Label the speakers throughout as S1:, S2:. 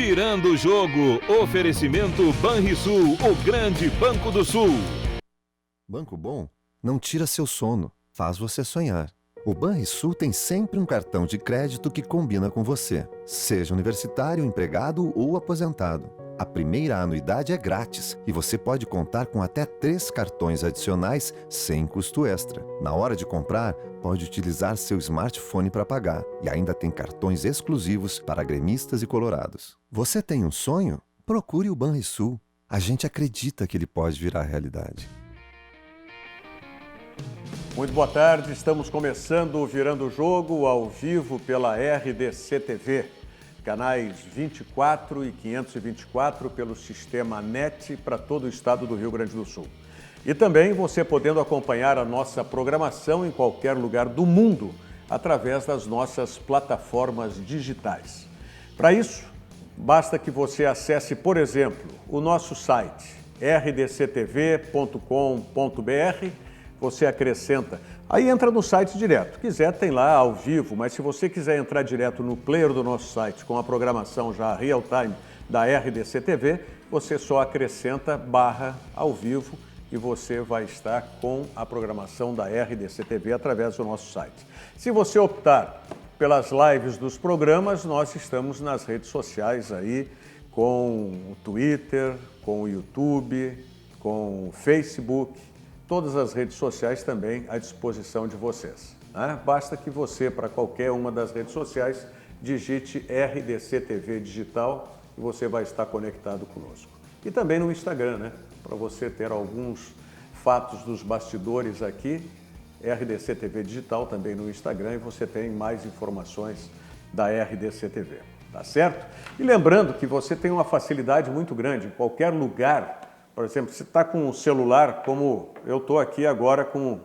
S1: Virando o jogo. Oferecimento Banrisul, o grande Banco do Sul.
S2: Banco bom não tira seu sono, faz você sonhar. O Banrisul tem sempre um cartão de crédito que combina com você, seja universitário, empregado ou aposentado. A primeira anuidade é grátis e você pode contar com até 3 cartões adicionais sem custo extra. Na hora de comprar, pode utilizar seu smartphone para pagar e ainda tem cartões exclusivos para gremistas e colorados. Você tem um sonho? Procure o Banrisul. A gente acredita que ele pode virar realidade.
S3: Muito boa tarde, estamos começando o Virando o Jogo ao vivo pela RDC TV, canais 24 e 524 pelo sistema NET para todo o estado do Rio Grande do Sul. E também você podendo acompanhar a nossa programação em qualquer lugar do mundo através das nossas plataformas digitais. Para isso, basta que você acesse, por exemplo, o nosso site rdctv.com.br. Você acrescenta, aí entra no site direto. Se quiser, tem lá ao vivo, mas se você quiser entrar direto no player do nosso site com a programação já real time da RDC TV, você só acrescenta /ao vivo e você vai estar com a programação da RDC TV através do nosso site. Se você optar pelas lives dos programas, nós estamos nas redes sociais aí, com o Twitter, com o YouTube, com o Facebook. Todas as redes sociais também à disposição de vocês, né? Basta que você, para qualquer uma das redes sociais, digite RDC TV Digital e você vai estar conectado conosco. E também no Instagram, né? Para você ter alguns fatos dos bastidores aqui, RDC TV Digital também no Instagram e você tem mais informações da RDC TV, tá certo? E lembrando que você tem uma facilidade muito grande em qualquer lugar. Por exemplo, se está com o celular, como eu estou aqui agora com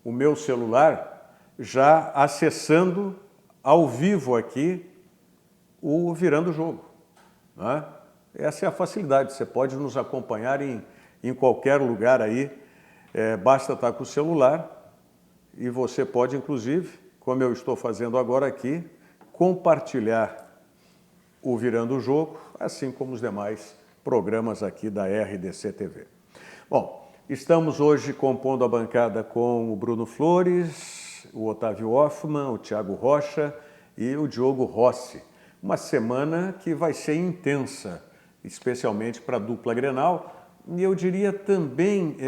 S3: o meu celular, já acessando ao vivo aqui o Virando o Jogo, né? Essa é a facilidade, você pode nos acompanhar em qualquer lugar aí, basta estar com o celular e você pode, inclusive, como eu estou fazendo agora aqui, compartilhar o Virando o Jogo, assim como os demais programas aqui da RDC TV. Bom, estamos hoje compondo a bancada com o Bruno Flores, o Otávio Hoffmann, o Thiago Rocha e o Diogo Rossi. Uma semana que vai ser intensa, especialmente para a dupla Grenal. E eu diria também,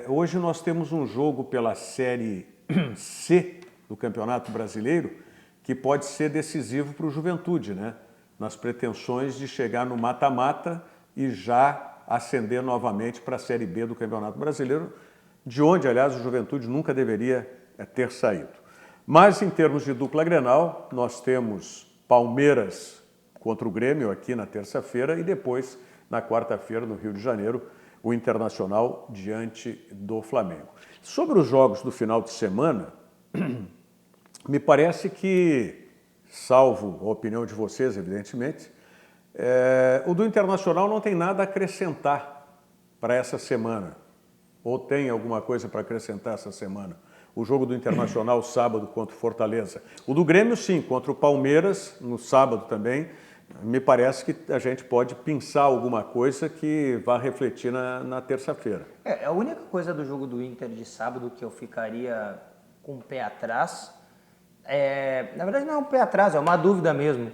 S3: hoje nós temos um jogo pela Série C do Campeonato Brasileiro que pode ser decisivo para o Juventude, né? Nas pretensões de chegar no mata-mata e já ascender novamente para a Série B do Campeonato Brasileiro, de onde, aliás, o Juventude nunca deveria ter saído. Mas, em termos de dupla Grenal, nós temos Palmeiras contra o Grêmio aqui na terça-feira e depois, na quarta-feira, no Rio de Janeiro, o Internacional diante do Flamengo. Sobre os jogos do final de semana, me parece que, salvo a opinião de vocês, evidentemente, o do Internacional não tem nada a acrescentar para essa semana. Ou tem alguma coisa para acrescentar essa semana? O jogo do Internacional sábado contra o Fortaleza. O do Grêmio, sim, contra o Palmeiras, no sábado também. Me parece que a gente pode pensar alguma coisa que vá refletir na terça-feira.
S4: A única coisa do jogo do Inter de sábado que eu ficaria com o pé atrás, na verdade não é um pé atrás, é uma dúvida mesmo.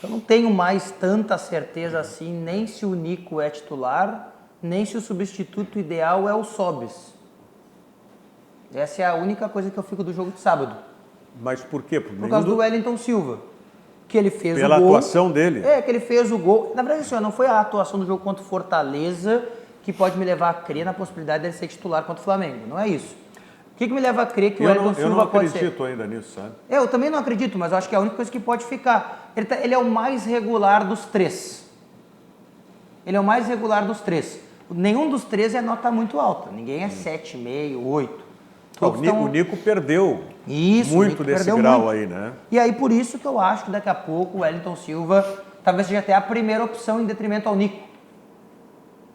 S4: Eu não tenho mais tanta certeza assim, nem se o Nico é titular, nem se o substituto ideal é o Sobis. Essa é a única coisa que eu fico do jogo de sábado.
S3: Mas por quê?
S4: Por causa do Wellington Silva, que ele fez o gol.
S3: Pela atuação dele?
S4: Que ele fez o gol. Na verdade, não foi a atuação do jogo contra o Fortaleza que pode me levar a crer na possibilidade dele ser titular contra o Flamengo. Não é isso. O que me leva a crer que o Wellington Silva pode ser?
S3: Eu não acredito ainda nisso, sabe?
S4: Eu também não acredito, mas eu acho que é a única coisa que pode ficar. Ele é o mais regular dos três. Ele é o mais regular dos três. Nenhum dos três é nota muito alta. Ninguém é 7,5, 8.
S3: O Nico perdeu muito desse grau aí, né?
S4: E aí, por isso que eu acho que daqui a pouco o Wellington Silva talvez seja até a primeira opção em detrimento ao Nico.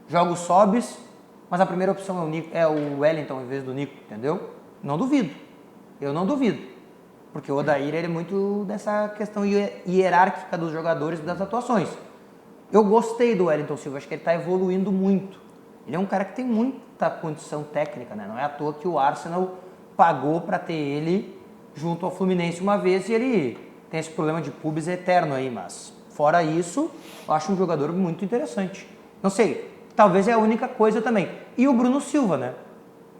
S4: Joga o Sobis, mas a primeira opção é o Wellington em vez do Nico, entendeu? Não duvido. Eu não duvido. Porque o Odair ele é muito dessa questão hierárquica dos jogadores e das atuações. Eu gostei do Wellington Silva, acho que ele está evoluindo muito. Ele é um cara que tem muita condição técnica, né? Não é à toa que o Arsenal pagou para ter ele junto ao Fluminense uma vez e ele tem esse problema de pubis eterno aí, mas fora isso, eu acho um jogador muito interessante. Não sei, talvez é a única coisa também. E o Bruno Silva, né?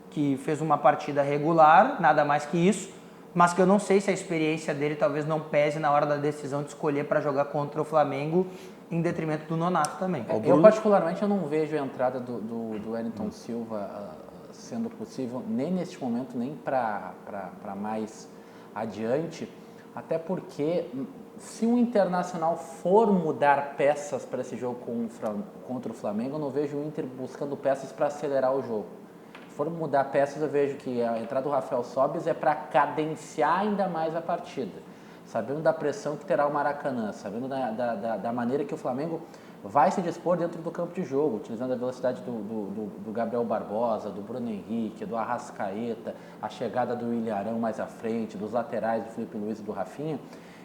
S4: Que fez uma partida regular, nada mais que isso, mas que eu não sei se a experiência dele talvez não pese na hora da decisão de escolher para jogar contra o Flamengo em detrimento do Nonato também.
S5: Eu particularmente eu não vejo a entrada do Wellington Silva sendo possível nem neste momento, nem para mais adiante, até porque se o Internacional for mudar peças para esse jogo contra o Flamengo, eu não vejo o Inter buscando peças para acelerar o jogo. Se for mudar peças, eu vejo que a entrada do Rafael Sobis é para cadenciar ainda mais a partida. Sabendo da pressão que terá o Maracanã, sabendo da maneira que o Flamengo vai se dispor dentro do campo de jogo, utilizando a velocidade do Gabriel Barbosa, do Bruno Henrique, do Arrascaeta, a chegada do Ilharão mais à frente, dos laterais do Felipe Luiz e do Rafinha,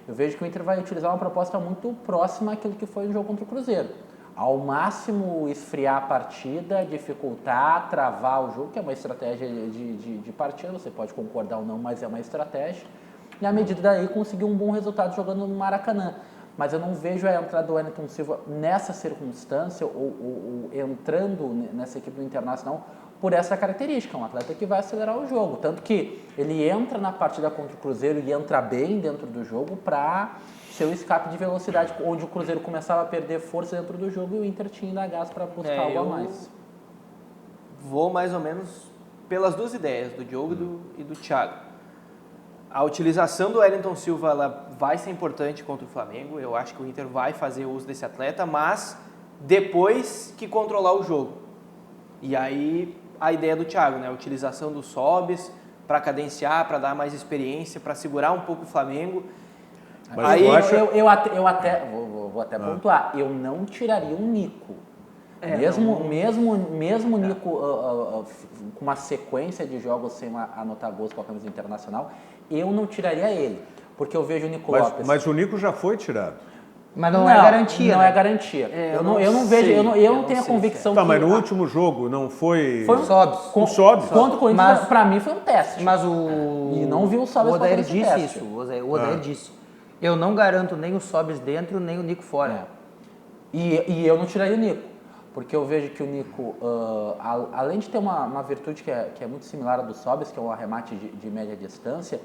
S5: eu vejo que o Inter vai utilizar uma proposta muito próxima àquilo que foi o jogo contra o Cruzeiro. Ao máximo esfriar a partida, dificultar, travar o jogo, que é uma estratégia de partida, você pode concordar ou não, mas é uma estratégia. E à medida daí conseguir um bom resultado jogando no Maracanã. Mas eu não vejo a entrada do Wellington Silva nessa circunstância ou entrando nessa equipe do Internacional por essa característica, um atleta que vai acelerar o jogo. Tanto que ele entra na partida contra o Cruzeiro e entra bem dentro do jogo para ser o escape de velocidade, onde o Cruzeiro começava a perder força dentro do jogo e o Inter tinha ainda gás para buscar algo a mais.
S6: Vou mais ou menos pelas duas ideias, do Diogo e do Thiago. A utilização do Wellington Silva ela vai ser importante contra o Flamengo. Eu acho que o Inter vai fazer uso desse atleta, mas depois que controlar o jogo. E aí a ideia do Thiago, né? A utilização dos Sobis para cadenciar, para dar mais experiência, para segurar um pouco o Flamengo.
S3: Mas
S6: aí
S5: Eu até vou até pontuar. Eu não tiraria um Nico. Mesmo o Nico com uma sequência de jogos sem anotar gols com a camisa Internacional, eu não tiraria ele, porque eu vejo o Nico Lopes.
S3: Mas o Nico já foi tirado.
S4: Mas não é garantia,
S5: Não
S4: né?
S5: é garantia.
S6: Eu
S5: não
S6: não
S5: vejo,
S6: sei,
S5: eu não tenho a convicção
S3: Tá,
S5: que...
S3: mas no último jogo não foi...
S5: Foi
S4: o Sobis.
S3: O Sobis.
S5: Contra o Corinthians,
S4: Mas-
S5: pra mim, foi um teste.
S4: Mas o...
S5: E não vi o Sobis
S4: O Odair
S5: fazendo esse
S4: disse
S5: teste.
S4: isso. O Odair disse. Eu não garanto nem o Sobis dentro, nem o Nico fora.
S5: E eu não tiraria o Nico, porque eu vejo que o Nico, além de ter uma virtude que é muito similar à do Sobis, que é um arremate de média distância,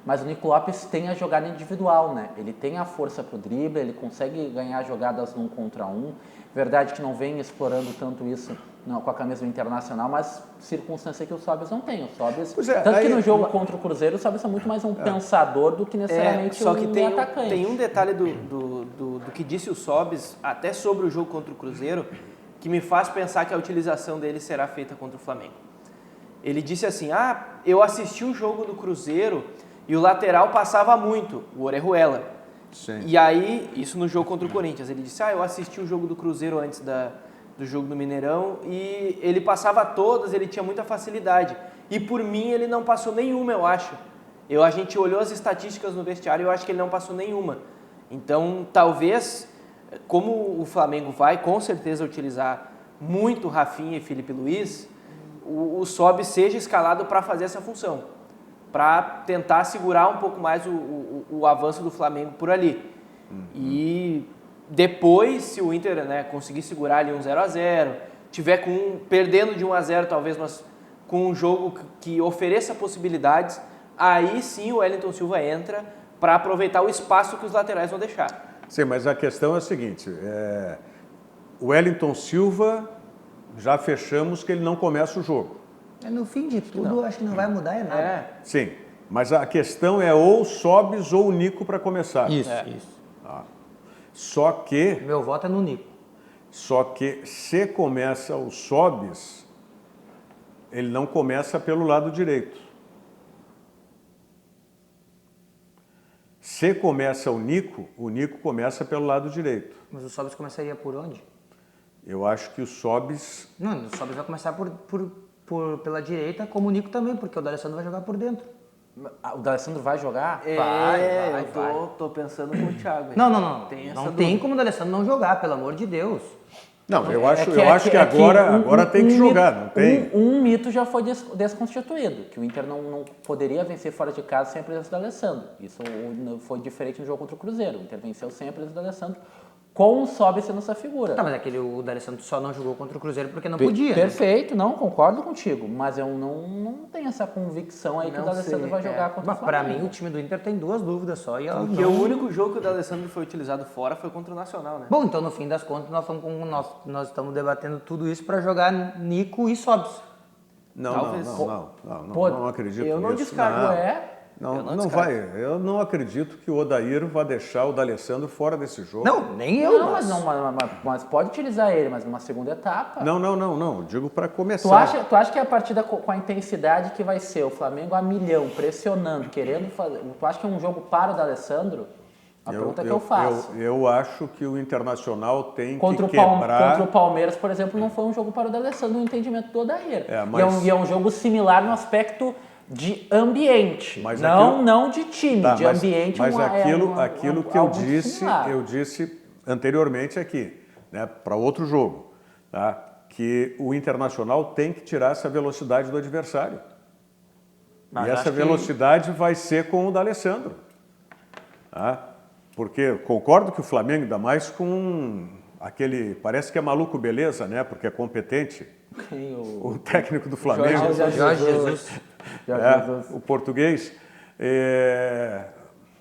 S5: mas o Nico Lopes tem a jogada individual, né? Ele tem a força pro drible, ele consegue ganhar jogadas no 1 contra 1. Verdade que não vem explorando tanto isso com a camisa do Internacional, mas circunstância que o Sobis não tem. O Sobis, tanto que no jogo contra o Cruzeiro, o Sobis é muito mais um pensador do que necessariamente
S6: só que
S5: um atacante.
S6: tem um detalhe do que disse o Sobis, até sobre o jogo contra o Cruzeiro, que me faz pensar que a utilização dele será feita contra o Flamengo. Ele disse assim, eu assisti o jogo do Cruzeiro e o lateral passava muito, o Orejuela.
S3: Sim.
S6: E aí, isso no jogo contra o Corinthians, ele disse, eu assisti o jogo do Cruzeiro antes do jogo do Mineirão e ele passava todas, ele tinha muita facilidade. E por mim ele não passou nenhuma, eu acho. A gente olhou as estatísticas no vestiário e eu acho que ele não passou nenhuma. Então, talvez, como o Flamengo vai com certeza utilizar muito Rafinha e Felipe Luiz, o Sobis seja escalado para fazer essa função, para tentar segurar um pouco mais o avanço do Flamengo por ali. E depois, se o Inter, né, conseguir segurar ali um 0-0, tiver perdendo de 1-0 talvez, mas com um jogo que ofereça possibilidades, aí sim o Wellington Silva entra para aproveitar o espaço que os laterais vão deixar.
S3: Sim, mas a questão é a seguinte, o Wellington Silva, já fechamos que ele não começa o jogo.
S4: No fim de tudo, acho que não vai mudar nada.
S3: Sim, mas a questão é ou o Sobis ou o Nico para começar.
S4: Isso.
S3: Só que
S4: Meu voto é no Nico.
S3: se começa o Sobis, ele não começa pelo lado direito. Se começa o Nico começa pelo lado direito.
S4: Mas o Sobis começaria por onde?
S3: Eu acho que o Sobis...
S4: Não, o Sobis vai começar pela direita, como o Nico também, porque o D'Alessandro vai jogar por dentro.
S5: O D'Alessandro vai jogar?
S4: Vai,
S6: eu tô pensando com o Thiago.
S4: Não.
S6: Tem essa
S4: Não
S6: dúvida.
S4: tem como o D'Alessandro não jogar, pelo amor de Deus.
S3: Não, eu
S5: É
S3: acho que agora tem que jogar, não tem?
S5: Um mito já foi desconstituído, que o Inter não poderia vencer fora de casa sem a presença do D'Alessandro. Isso foi diferente no jogo contra o Cruzeiro. O Inter venceu sem a presença do D'Alessandro, com o Sobe sendo essa figura.
S4: Tá, mas o D'Alessandro só não jogou contra o Cruzeiro porque não podia. Né?
S5: Perfeito, não, concordo contigo, mas eu não tenho essa convicção aí que o D'Alessandro vai jogar contra o
S4: Mas pra
S5: Flamengo.
S4: mim o time do Inter tem 2 dúvidas só. E
S6: Porque o único jogo que o D'Alessandro foi utilizado fora foi contra o Nacional, né?
S4: Bom, então no fim das contas nós estamos debatendo tudo isso pra jogar Nico e Sobs.
S6: Talvez.
S3: Não acredito
S6: Eu não
S3: nisso.
S6: descarto.
S3: Não vai. Eu não acredito que o Odair vá deixar o D'Alessandro fora desse jogo.
S4: Não, nem eu.
S5: Não, mas pode utilizar ele, mas numa segunda etapa.
S3: Não. Digo para começar.
S5: Tu acha que a partida com a intensidade que vai ser o Flamengo a milhão, pressionando, querendo fazer... Tu acha que é um jogo para o D'Alessandro? A pergunta que eu faço.
S3: Eu acho que o Internacional tem
S5: Contra
S3: que quebrar...
S5: Contra o Palmeiras, por exemplo, não foi um jogo para o D'Alessandro no entendimento do Odair.
S3: Mas...
S5: E é um jogo similar no aspecto de ambiente,
S3: Mas
S5: não de time,
S3: Tá,
S5: de ambiente.
S3: Mas aquilo que
S5: algo similar.
S3: eu disse anteriormente aqui, né, para outro jogo, tá, que o Internacional tem que tirar essa velocidade do adversário.
S4: Mas
S3: e essa velocidade vai ser com o D'Alessandro. Tá? Porque concordo que o Flamengo, ainda mais com aquele... Parece que é maluco beleza, né? Porque é competente. O técnico do Flamengo.
S4: Jorge Jesus.
S3: O português.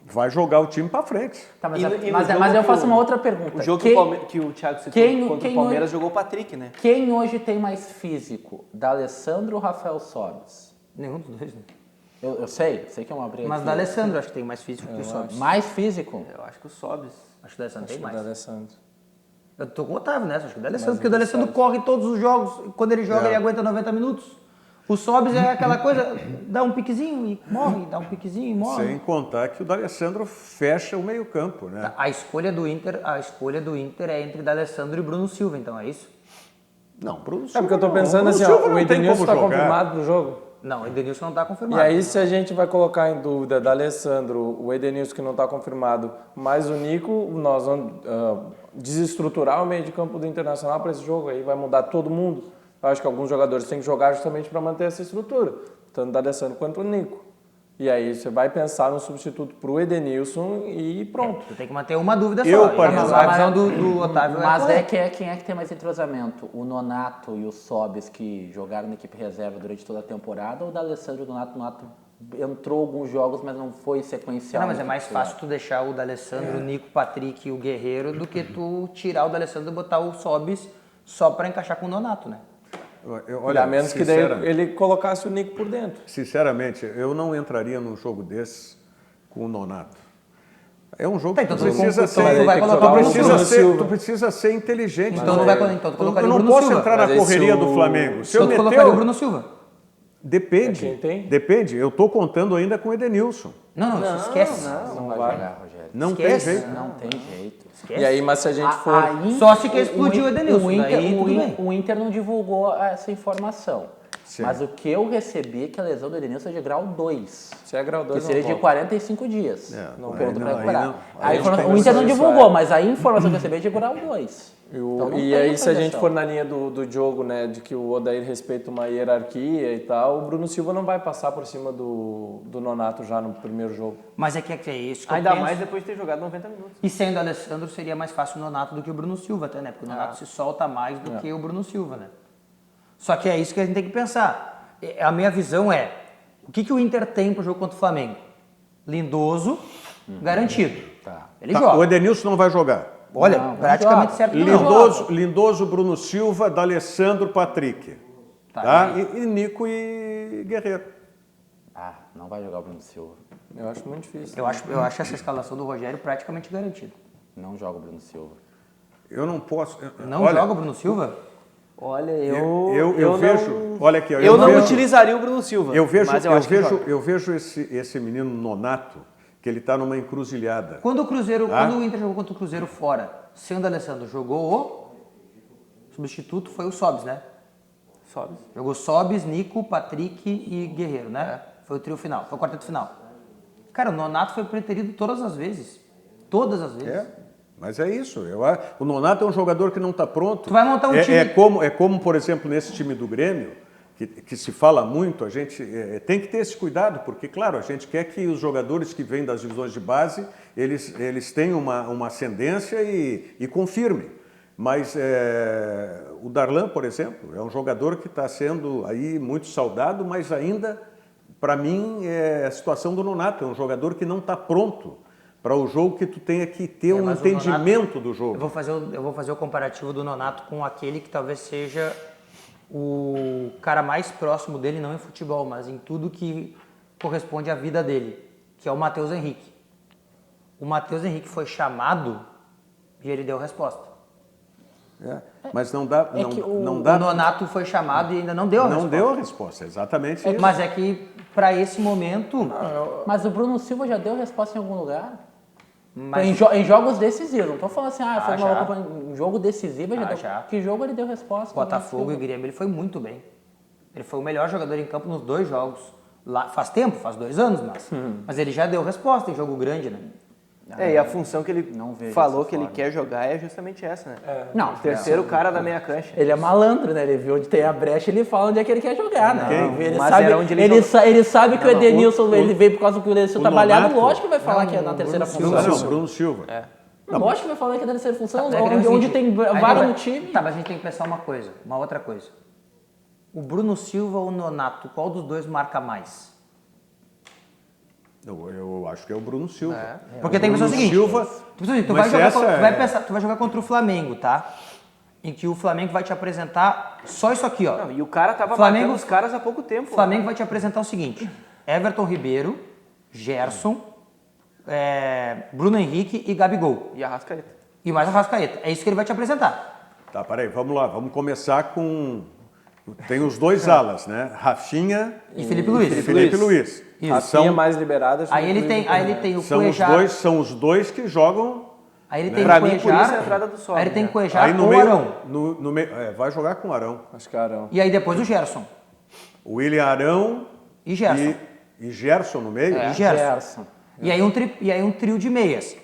S3: Vai jogar o time para frente.
S5: Tá, mas eu faço uma outra pergunta.
S6: O jogo que o Thiago citou contra o Palmeiras jogou o Patrick, né?
S5: Quem hoje tem mais físico? D'Alessandro ou Rafael Sobis?
S4: Nenhum dos dois, né?
S5: Eu sei que é uma briga.
S4: Mas o D'Alessandro acho que tem mais físico que o Sobis.
S5: Mais físico?
S6: Eu acho que o Sobis.
S4: Acho que o D'Alessandro tem mais.
S7: D'Alessandro.
S4: Eu tô com o Otávio nessa, acho que o D'Alessandro, porque o D'Alessandro corre todos os jogos, quando ele joga ele aguenta 90 minutos. O Sobis é aquela coisa, dá um piquezinho e morre, dá um piquezinho e morre.
S3: Sem contar que o D'Alessandro fecha o meio-campo, né?
S4: A escolha do Inter é entre D'Alessandro e Bruno Silva, então é isso?
S3: Não, Bruno
S7: É
S3: Silva
S7: porque eu tô
S3: não.
S7: pensando
S3: Bruno
S7: assim,
S3: Silva
S7: ó,
S3: não
S7: o
S3: tem
S7: Edenilson
S3: como
S7: tá
S3: jogar.
S7: confirmado pro jogo.
S4: Não, o Edenilson não está
S7: E
S4: confirmado.
S7: aí, se a gente vai colocar em dúvida D'Alessandro, o Edenilson que não está confirmado, mais o Nico, nós vamos desestruturar o meio de campo do Internacional para esse jogo. Aí vai mudar todo mundo. Eu acho que alguns jogadores têm que jogar justamente para manter essa estrutura, tanto o D'Alessandro quanto o Nico. E aí você vai pensar no substituto para o Edenilson e pronto.
S4: Tu tem que manter uma dúvida só.
S3: Eu,
S4: Mas a visão do Otávio
S5: Mas
S4: correta.
S5: quem é que tem mais entrosamento? O Nonato e o Sobis, que jogaram na equipe reserva durante toda a temporada, ou o D'Alessandro e o Nonato? O Nonato entrou alguns jogos, mas não foi sequencial.
S4: Não, mas é mais fácil tu deixar o D'Alessandro, o Nico, o Patrick e o Guerreiro do que tu tirar o D'Alessandro e botar o Sobis só para encaixar com o Nonato, né?
S3: Olha,
S7: a menos que daí ele colocasse o Nico por dentro.
S3: Sinceramente, eu não entraria num jogo desse com o Nonato. É um jogo
S4: Tá,
S3: que
S4: então
S3: tu precisa ser...
S4: tu vai colocar o Bruno Silva.
S3: Tu precisa ser inteligente.
S4: Então tu colocaria o
S3: Eu não
S4: Bruno
S3: posso
S4: Silva.
S3: entrar na
S7: Mas esse
S3: correria
S7: o-
S3: do Flamengo. Se eu
S4: Então tu
S3: meter
S4: colocaria o Bruno Silva.
S3: Depende.
S7: É quem tem?
S3: Depende. Eu estou contando ainda com o Edenilson.
S4: Não, esquece.
S5: Não vai jogar, Rogério.
S3: Não
S4: Esquece.
S3: tem jeito.
S5: Não tem jeito.
S7: E aí, mas se a gente for...
S4: Só se quer explodir o Edenilson, daí tudo bem.
S5: O Inter não divulgou essa informação.
S3: Sim.
S5: Mas o que eu recebi é que a lesão do Edenilson é de grau 2.
S7: Se é grau 2,
S5: Que seria de 45 dias.
S3: Não,
S5: Pronto
S3: aí
S5: pra
S3: não,
S5: recuperar.
S3: aí não.
S5: A
S3: Aí
S5: informa-
S3: tem
S5: o Inter não
S7: isso,
S5: divulgou, mas a informação que eu recebi é de grau 2. Então não
S7: E
S5: tem
S7: aí, se a gente
S5: projeção.
S7: for na linha do Diogo, né, de que o Odair respeita uma hierarquia e tal, o Bruno Silva não vai passar por cima do Nonato já no primeiro jogo.
S4: Mas é que é isso que
S6: Ainda
S4: eu penso.
S6: mais depois de ter jogado 90 minutos.
S4: E sendo o Alessandro, seria mais fácil o Nonato do que o Bruno Silva até, né? Porque o Nonato se solta mais do que o Bruno Silva, né? Só que é isso que a gente tem que pensar. A minha visão é, o que o Inter tem pro jogo contra o Flamengo? Lindoso, garantido. Ele
S3: Tá,
S4: joga.
S3: o Edenilson não vai jogar.
S4: Olha,
S5: Não,
S4: praticamente
S5: joga.
S4: certo que não.
S3: Lindoso, Bruno Silva, D'Alessandro, Patrick.
S4: Tá,
S3: Tá? E Nico e Guerreiro.
S5: Não vai jogar o Bruno Silva.
S7: Eu acho muito difícil.
S4: Eu acho essa escalação do Rogério praticamente garantida.
S5: Não joga o Bruno Silva.
S3: Eu não posso...
S4: Não
S3: olha,
S4: joga o Bruno Silva?
S6: Olha,
S3: eu vejo... Olha aqui, ó,
S6: Eu não
S3: vejo-
S6: utilizaria o Bruno Silva.
S3: Eu vejo,
S6: mas
S3: eu
S6: acho que
S3: vejo,
S6: joga.
S3: eu vejo esse menino Nonato, que ele está numa encruzilhada.
S4: Quando o Inter jogou contra o Cruzeiro fora, sem o D'Alessandro, jogou o substituto foi o Sobis, né?
S6: Sobis.
S4: Jogou Sobis, Nico, Patrick e Guerreiro, né? Foi o trio final, foi o quarteto final. Cara, o Nonato foi preterido todas as vezes. Todas as vezes.
S3: Mas é isso. O Nonato é um jogador que não está pronto.
S4: Tu vai montar um time...
S3: É como, por exemplo, nesse time do Grêmio, que se fala muito, a gente tem que ter esse cuidado, porque, claro, a gente quer que os jogadores que vêm das divisões de base, eles tenham uma ascendência e confirmem. Mas o Darlan, por exemplo, é um jogador que está sendo aí muito saudado, mas ainda, para mim, é a situação do Nonato. É um jogador que não está pronto para o jogo, que tu tenha que ter um entendimento do jogo.
S4: Eu vou fazer o comparativo do Nonato com aquele que talvez seja o cara mais próximo dele, não em futebol, mas em tudo que corresponde à vida dele, que é o Matheus Henrique. O Matheus Henrique foi chamado e ele deu resposta.
S3: Mas não dá.
S4: O Nonato foi chamado e ainda não deu a resposta.
S3: Não deu a resposta, exatamente isso.
S4: Mas é que, para esse momento...
S5: Mas o Bruno Silva já deu resposta em algum lugar?
S4: Mas...
S5: Em jogos decisivos. Não tô falando assim, foi uma
S4: já.
S5: Copa, em jogo decisivo, ele deu.
S4: já.
S5: Que jogo ele deu resposta?
S4: Botafogo e o Grêmio, ele foi muito bem. Ele foi o melhor jogador em campo nos 2 jogos. Lá, faz tempo, faz 2 anos, mas ele já deu resposta em jogo grande, né?
S6: E a função que ele falou que ele
S5: forma.
S6: quer jogar é justamente essa, né?
S5: Não,
S6: O terceiro cara da meia cancha.
S5: ele é malandro, né? Ele viu onde tem a brecha, ele fala onde é que ele quer jogar, né? Ele
S6: mas
S5: sabe,
S6: era onde ele
S5: ele sabe que o Edenilson ele veio por causa que o Edenilson tá balhado,
S3: Nonato-
S5: lógico que vai falar que é na terceira função.
S3: Não, Bruno Silva.
S5: Lógico que vai falar que é na terceira função,
S4: Tá, é
S5: onde tem vaga no time.
S4: Tá, mas a gente tem que pensar uma outra coisa. O Bruno Silva ou o Nonato, qual dos dois marca mais?
S3: Eu acho que é o Bruno Silva.
S4: Porque tem que pensar o seguinte, tu
S3: Mas
S4: vai jogar contra o Flamengo, tá? Em que o Flamengo vai te apresentar só isso aqui, ó.
S6: Não, e o cara tava
S4: Flamengo-
S6: marcando os caras há pouco tempo.
S4: O Flamengo vai te apresentar o seguinte: Everton Ribeiro, Gerson, Bruno Henrique e Gabigol.
S6: E a Arrascaeta.
S4: E mais a Arrascaeta. É isso que ele vai te apresentar.
S3: Tá, peraí, vamos lá. Vamos começar com... Tem os 2 alas, né? Rafinha
S4: E Felipe Luiz.
S3: e Felipe Luiz.
S4: Isso.
S7: Rafinha mais liberada.
S4: Aí ele tem o
S3: São
S4: Cuejar.
S3: são os dois que jogam.
S4: Aí ele tem
S6: Pra
S4: o
S6: mim, por
S4: Cuejar.
S6: isso é a entrada do Sobe,
S4: Aí ele tem
S6: né?
S4: o Cuejar
S3: Aí no
S4: ou o
S3: meio,
S4: Arão.
S3: no meio, vai jogar com o Arão.
S7: Acho que é Arão.
S4: E aí depois o Gerson.
S3: O William Arão
S4: E Gerson.
S3: e Gerson no meio.
S4: E Gerson. E aí um trio de meias.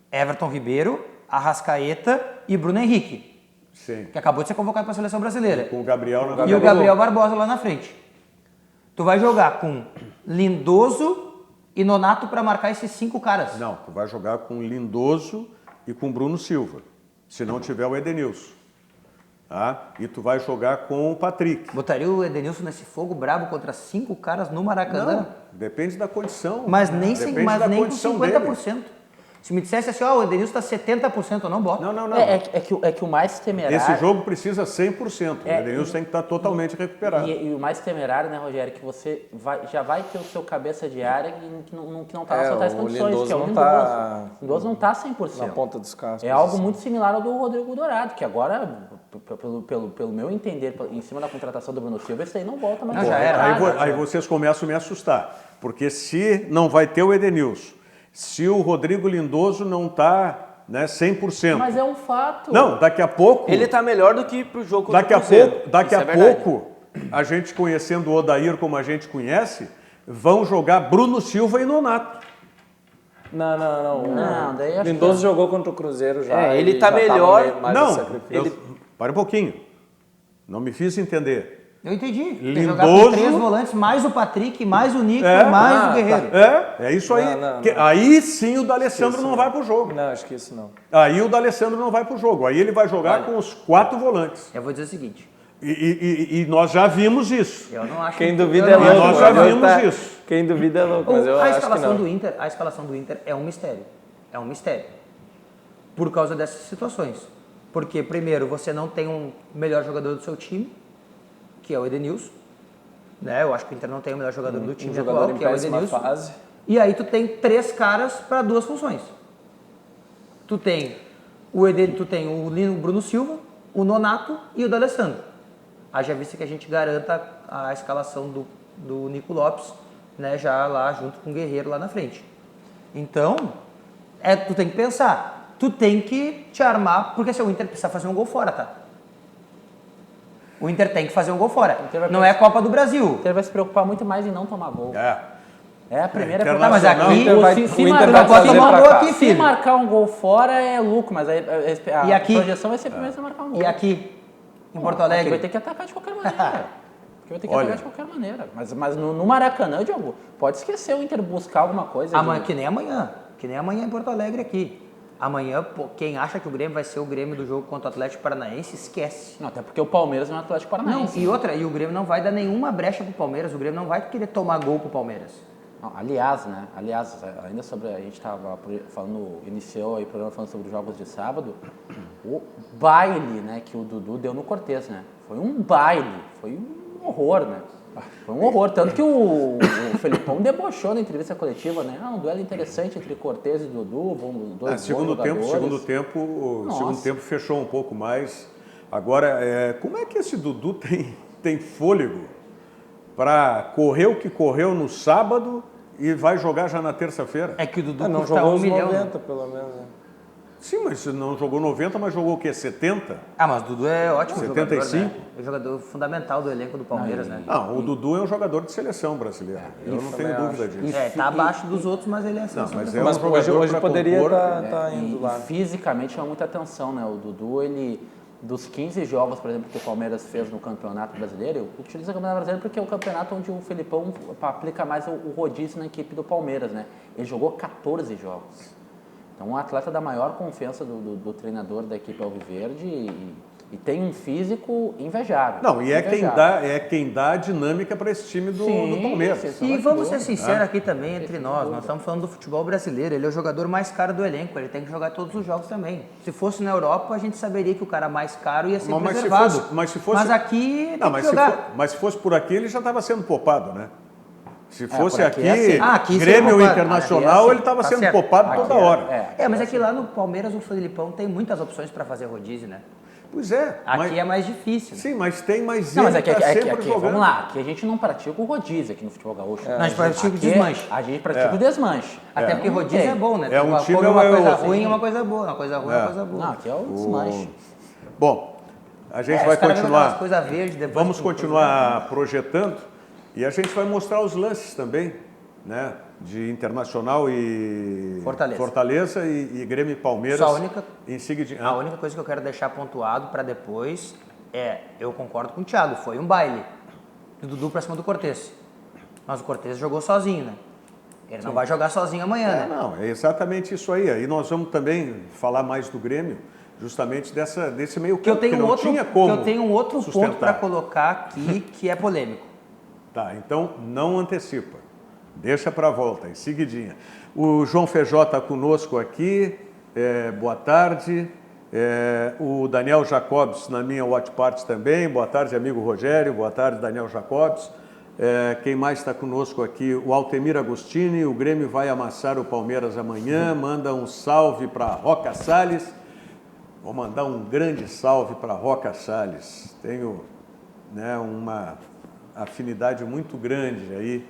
S4: Everton Ribeiro, Arrascaeta e Bruno Henrique,
S3: Sim.
S4: que acabou de ser convocado para a seleção brasileira.
S3: Com o Gabriel na
S4: E o Gabriel Barbosa lá na frente. Tu vai jogar com Lindoso e Nonato para marcar esses 5 caras.
S3: Não, tu vai jogar com Lindoso e com Bruno Silva, se não tiver o Edenilson. Tá? E tu vai jogar com o Patrick.
S4: Botaria o Edenilson nesse fogo brabo contra 5 caras no Maracanã?
S3: Não, depende da condição.
S4: Mas nem,
S3: Depende
S4: mas
S3: da
S4: nem com
S3: condição
S4: 50%.
S3: dele.
S4: Se me dissesse assim, ó, o Edenilson está 70%, eu não boto.
S3: Não.
S5: É que o mais temerário...
S3: Esse jogo precisa 100%. O Edenilson tem que estar totalmente recuperado.
S5: E o mais temerário, né, Rogério, que você já vai ter o seu cabeça de área que não tá nas totais
S7: o
S5: condições,
S7: Lindoso
S5: que é o
S7: não
S5: Lindoso.
S7: tá
S5: O Lindoso não tá 100%.
S7: na ponta dos cascos.
S5: É algo muito similar ao do Rodrigo Dourado, que agora, pelo meu entender, em cima da contratação do Bruno Silva, esse aí não volta mais.
S4: Não, já era.
S3: Aí vocês começam a me assustar. Porque se não vai ter o Edenilson, se o Rodrigo Lindoso não está 100%.
S5: Mas é um fato.
S3: Não, daqui a pouco...
S6: Ele tá melhor do que pro jogo contra
S3: Daqui
S6: o
S3: a
S6: Cruzeiro.
S3: pouco, daqui
S6: Isso
S3: a
S6: é verdade.
S3: pouco, a gente conhecendo o Odair como a gente conhece, vão jogar Bruno Silva e Nonato.
S5: Não, daí acho que
S7: Lindoso jogou contra o Cruzeiro já.
S6: ele tá
S7: já tava
S6: melhor.
S7: meio mais
S3: Não,
S7: de sacrifício.
S3: para um pouquinho. Não me fiz entender.
S4: Eu entendi. Tem que
S3: Lindoso.
S4: jogar com 3 volantes, mais o Patrick, mais o Nico, mais o Guerreiro.
S3: É isso aí.
S7: Não.
S3: Aí sim o D'Alessandro não vai pro jogo.
S7: Não, acho que isso não.
S3: Aí o D'Alessandro não vai pro jogo. Aí ele vai jogar com os 4 volantes.
S4: Eu vou dizer o seguinte,
S3: E nós já vimos isso.
S4: eu não acho...
S7: Quem duvida
S4: eu
S7: é
S4: não
S7: louco.
S4: acho-
S3: Nós já
S7: mas
S3: vimos
S7: tá-
S3: isso.
S7: Quem duvida é louco, mas eu
S4: a
S7: acho que
S4: escalação
S7: não.
S4: a escalação do Inter é um mistério. É um mistério. Por causa dessas situações. Porque, primeiro, você não tem um melhor jogador do seu time, que é o Edenilson. Né? Eu acho que o Inter não tem o melhor jogador do time
S7: jogador
S4: atual,
S7: em
S4: que é o
S7: péssima
S4: Edenilson.
S7: fase.
S4: E aí tu tem 3 caras para 2 funções. Tu tem o Bruno Silva, o Nonato e o D'Alessandro. Haja vista que a gente garanta a escalação do Nico Lopes, né, já lá junto com o Guerreiro lá na frente. Então, tu tem que pensar, tu tem que te armar, porque se o Inter precisa fazer um gol fora, tá? O Inter tem que fazer um gol fora.
S5: Inter vai
S4: Não é a Copa do Brasil.
S5: O Inter vai se preocupar muito mais em não tomar gol. É a primeira
S4: Tá, mas aqui
S7: O Inter vai
S4: não pode
S7: trazer
S4: tomar um
S7: pra
S4: gol
S7: cá.
S4: aqui,
S5: Se
S4: filho.
S5: marcar um gol fora é lucro, mas a
S4: E aqui?
S5: projeção vai ser primeiro se marcar um gol.
S4: E aqui, em Porto
S5: Aqui vai
S4: Alegre?
S5: ter que atacar de qualquer maneira. Aqui vai ter que
S3: Olha.
S5: atacar de qualquer maneira. Mas no Maracanã, Diogo, pode esquecer o Inter buscar alguma coisa.
S4: Amanhã, que nem amanhã. Que nem amanhã em Porto Alegre aqui. Amanhã, pô, quem acha que o Grêmio vai ser o Grêmio do jogo contra o Atlético Paranaense, esquece.
S5: Não, até porque o Palmeiras não é o Atlético
S4: Não,
S5: Paranaense.
S4: e outra, e o Grêmio não vai dar nenhuma brecha pro Palmeiras, o Grêmio não vai querer tomar gol pro Palmeiras.
S5: Não, aliás, ainda sobre, a gente estava falando, iniciou aí o programa falando sobre os jogos de sábado, o baile, né, que o Dudu deu no Cortez, né? Foi um baile, foi um horror, né? Foi um horror, tanto que o Felipão debochou na entrevista coletiva, né? Um duelo interessante entre Cortez e Dudu, dois bons
S3: Segundo
S5: jogadores.
S3: tempo, o
S5: Nossa.
S3: segundo tempo fechou um pouco mais. Agora, como é que esse Dudu tem fôlego para correr o que correu no sábado e vai jogar já na terça-feira?
S4: É que o Dudu
S7: Não
S4: custa
S7: jogou
S4: 1
S7: os
S4: milhão.
S7: 90, pelo menos. Né?
S3: Sim, mas não jogou 90, mas jogou o quê? 70?
S4: Ah, mas o Dudu é ótimo
S3: 75?
S4: jogador, né? É o jogador fundamental do elenco do Palmeiras, né?
S3: Não, o Dudu é um jogador de seleção brasileira. Eu não tenho dúvida disso.
S4: Tá abaixo dos outros, mas ele é assim.
S3: Mas é
S7: Mas
S3: um jogador
S7: hoje
S3: pra
S7: poderia
S3: compor.
S7: estar indo
S5: E
S7: lá.
S5: fisicamente chama muita atenção, né? O Dudu, ele, dos 15 jogos, por exemplo, que o Palmeiras fez no Campeonato Brasileiro, eu utilizo o Campeonato Brasileiro porque é o campeonato onde o Felipão aplica mais o rodízio na equipe do Palmeiras, né? Ele jogou 14 jogos. Então, um atleta da maior confiança do treinador da equipe alviverde e tem um físico invejável.
S3: Não, e
S5: invejável.
S3: quem dá a dinâmica para esse time do
S5: Sim,
S3: Palmeiras.
S5: sim.
S4: E vamos ser sinceros aqui também entre nós estamos falando do futebol brasileiro, ele é o jogador mais caro do elenco, ele tem que jogar todos os jogos também. Se fosse na Europa, a gente saberia que o cara mais caro ia ser preservado.
S3: Mas se fosse,
S4: Mas aqui
S3: não,
S4: tem
S3: mas
S4: que jogar.
S3: mas se fosse por aqui, ele já estava sendo poupado, né? Se fosse
S5: por aqui
S3: aqui,
S5: é assim.
S4: Aqui
S3: Grêmio
S4: seria poupado.
S3: Internacional,
S4: Aqui é assim,
S3: ele estava
S4: tá
S3: sendo
S4: certo.
S3: poupado
S5: Aqui
S3: toda
S5: é-
S3: hora.
S4: Mas é que lá no Palmeiras o Felipão tem muitas opções para fazer rodízio, né?
S3: Pois é.
S4: Aqui é mais difícil. Né?
S3: Sim, mas tem mais
S5: Não, mas
S3: ele
S5: aqui,
S3: tá sempre
S5: aqui,
S3: jogando.
S5: vamos lá, aqui a gente não pratica o rodízio aqui no futebol gaúcho.
S4: Não, a gente pratica o
S5: Aqui
S4: desmanche.
S5: A gente pratica o desmanche.
S4: Até porque rodízio é bom, né?
S3: É, um
S4: Tu
S3: time
S4: come uma
S3: é
S4: coisa
S3: outro.
S4: ruim é uma coisa boa, uma coisa ruim é uma coisa boa.
S5: Não, aqui é o desmanche.
S3: Bom, a gente
S4: Os
S3: vai
S4: caras vendo aquelas
S3: continuar.
S4: coisas verdes depois.
S3: Vamos
S4: com
S3: continuar projetando e a gente vai mostrar os lances também, né? De Internacional e
S4: Fortaleza.
S3: e Grêmio e Palmeiras.
S4: Só a única-
S3: em seguida.
S4: A única coisa que eu quero deixar pontuado para depois eu concordo com o Thiago, foi um baile do Dudu pra cima do Cortez. Mas o Cortez jogou sozinho, né? Ele não vai jogar sozinho amanhã, né?
S3: Não, é exatamente isso aí. Aí nós vamos também falar mais do Grêmio, justamente desse meio
S4: Que eu
S3: campo,
S4: tenho
S3: não tinha como
S4: um outro ponto
S3: sustentar.
S4: para colocar aqui que é polêmico.
S3: Tá, então não antecipa. Deixa para a volta, em seguidinha. O João Feijó está conosco aqui. Boa tarde. O Daniel Jacobs na minha watch party também. Boa tarde, amigo Rogério. Boa tarde, Daniel Jacobs. Quem mais está conosco aqui? O Altemir Agostini. O Grêmio vai amassar o Palmeiras amanhã. Manda um salve para Roca Salles. Vou mandar um grande salve para Roca Salles. Tenho, né, uma afinidade muito grande aí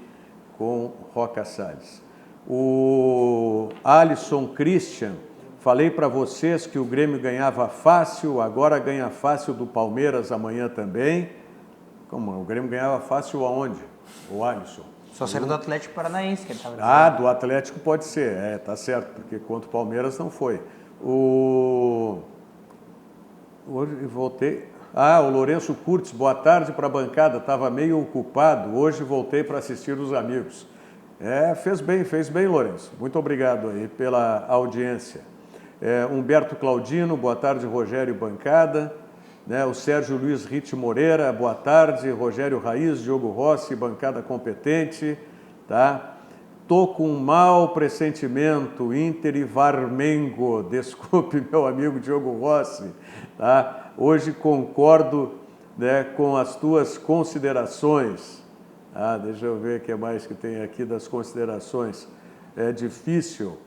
S3: com Roca Salles. O Alisson Christian, falei para vocês que o Grêmio ganhava fácil, agora ganha fácil do Palmeiras amanhã também. Como? O Grêmio ganhava fácil aonde? O Alisson.
S4: Só saiu do Atlético Paranaense, que ele estava dizendo.
S3: Do Atlético pode ser, tá certo, porque contra o Palmeiras não foi. Hoje voltei. O Lourenço Curtis, boa tarde para a bancada, estava meio ocupado, hoje voltei para assistir os amigos. Fez bem, Lourenço. Muito obrigado aí pela audiência. Humberto Claudino, boa tarde, Rogério bancada. O Sérgio Luiz Ritt Moreira, boa tarde, Rogério Raiz, Diogo Rossi, bancada competente, tá? Tô com um mau pressentimento, Inter e Varmengo, desculpe meu amigo Diogo Rossi, tá? Hoje concordo, né, com as tuas considerações. Deixa eu ver o que mais que tem aqui das considerações. É difícil,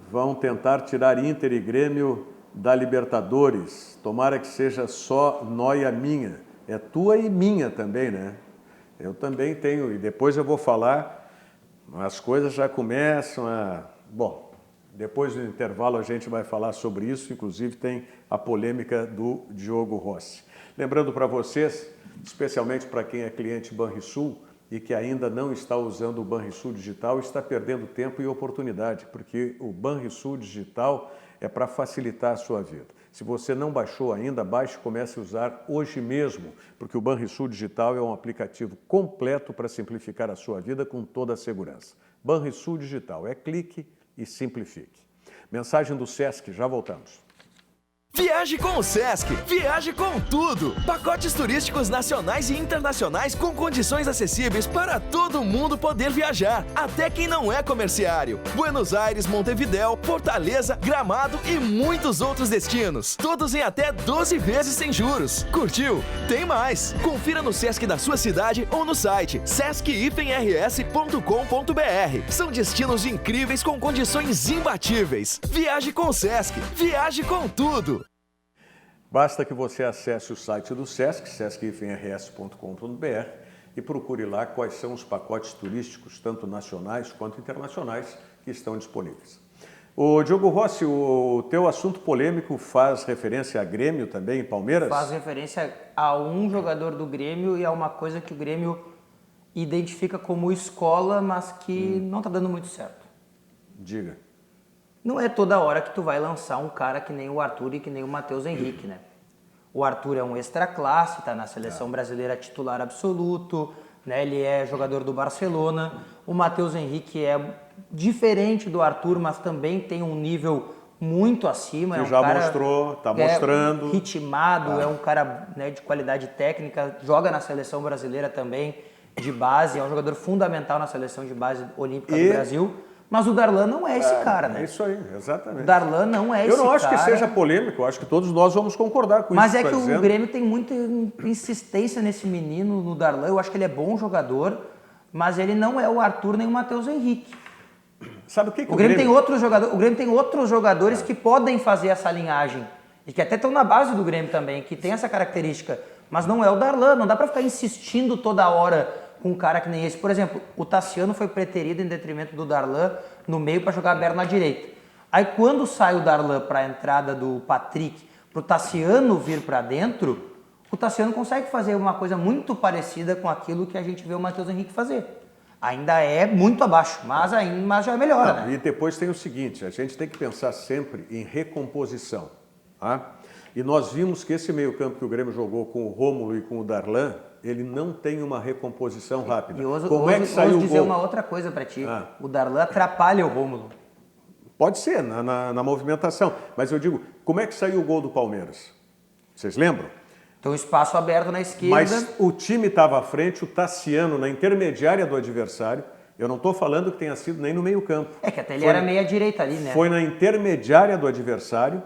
S3: vão tentar tirar Inter e Grêmio da Libertadores. Tomara que seja só nóia minha. É tua e minha também, né? Eu também tenho, e depois eu vou falar, as coisas já começam a... Bom, depois do intervalo a gente vai falar sobre isso, inclusive tem a polêmica do Diogo Rossi. Lembrando para vocês especialmente para quem é cliente Banrisul e que ainda não está usando o Banrisul Digital, está perdendo tempo e oportunidade, porque o Banrisul Digital é para facilitar a sua vida. Se você não baixou ainda, baixe e comece a usar hoje mesmo, porque o Banrisul Digital é um aplicativo completo para simplificar a sua vida com toda a segurança. Banrisul Digital, clique e simplifique. Mensagem do Sesc, já voltamos.
S8: Viaje com o Sesc, viaje com tudo! Pacotes turísticos nacionais e internacionais com condições acessíveis para todo mundo poder viajar, até quem não é comerciário. Buenos Aires, Montevidéu, Fortaleza, Gramado e muitos outros destinos. Todos em até 12 vezes sem juros. Curtiu? Tem mais! Confira no Sesc da sua cidade ou no site sesc-rs.com.br. São destinos incríveis com condições imbatíveis. Viaje com o Sesc, viaje com tudo!
S3: Basta que você acesse o site do Sesc, sesc-rs.com.br, e procure lá quais são os pacotes turísticos, tanto nacionais quanto internacionais, que estão disponíveis. O Diogo Rossi, o teu assunto polêmico faz referência a Grêmio também, e Palmeiras?
S4: Faz referência a um jogador do Grêmio e a uma coisa que o Grêmio identifica como escola, mas que não está dando muito certo.
S3: Diga.
S4: Não é toda hora que tu vai lançar um cara que nem o Arthur e que nem o Matheus Henrique, né? O Arthur é um extra classe, tá na seleção brasileira titular absoluto, né? Ele é jogador do Barcelona. O Matheus Henrique é diferente do Arthur, mas também tem um nível muito acima.
S3: Que
S4: é um
S3: já
S4: cara,
S3: mostrou, tá mostrando.
S4: Ritmado, é um cara, né, de qualidade técnica, joga na seleção brasileira também, de base, é um jogador fundamental na seleção de base olímpica do Brasil. Mas o Darlan não é esse cara, né?
S3: É isso aí, exatamente.
S4: O Darlan não é esse cara.
S3: Eu não acho que seja polêmico, eu acho que todos nós vamos concordar com
S4: mas
S3: isso.
S4: Mas é que o Grêmio tem muita insistência nesse menino, no Darlan. Eu acho que ele é bom jogador, mas ele não é o Arthur nem o Matheus Henrique.
S3: Sabe o que
S4: o Grêmio tem outros jogadores, o Grêmio tem outros jogadores que podem fazer essa linhagem e que até estão na base do Grêmio também, que tem essa característica, mas não é o Darlan. Não dá pra ficar insistindo toda hora com um cara que nem esse. Por exemplo, o Tassiano foi preterido em detrimento do Darlan no meio para jogar aberto na direita. Aí quando sai o Darlan para a entrada do Patrick, pro Tassiano vir para dentro, o Tassiano consegue fazer uma coisa muito parecida com aquilo que a gente vê o Matheus Henrique fazer. Ainda é muito abaixo, mas já melhora, né?
S3: E depois tem o seguinte, a gente tem que pensar sempre em recomposição. Tá? E nós vimos que esse meio-campo que o Grêmio jogou com o Rômulo e com o Darlan, ele não tem uma recomposição rápida.
S4: E hoje,
S3: Como é que saiu o
S4: dizer
S3: gol?
S4: uma outra coisa para ti. O Darlan atrapalha o Rômulo.
S3: Pode ser, na movimentação. Mas eu digo, como é que saiu o gol do Palmeiras? Vocês lembram?
S4: Então, espaço aberto na esquerda.
S3: Mas o time estava à frente, o Tassiano na intermediária do adversário. Eu não estou falando que tenha sido nem no meio-campo.
S4: É que até ele era meia-direita ali, né?
S3: Foi na intermediária do adversário,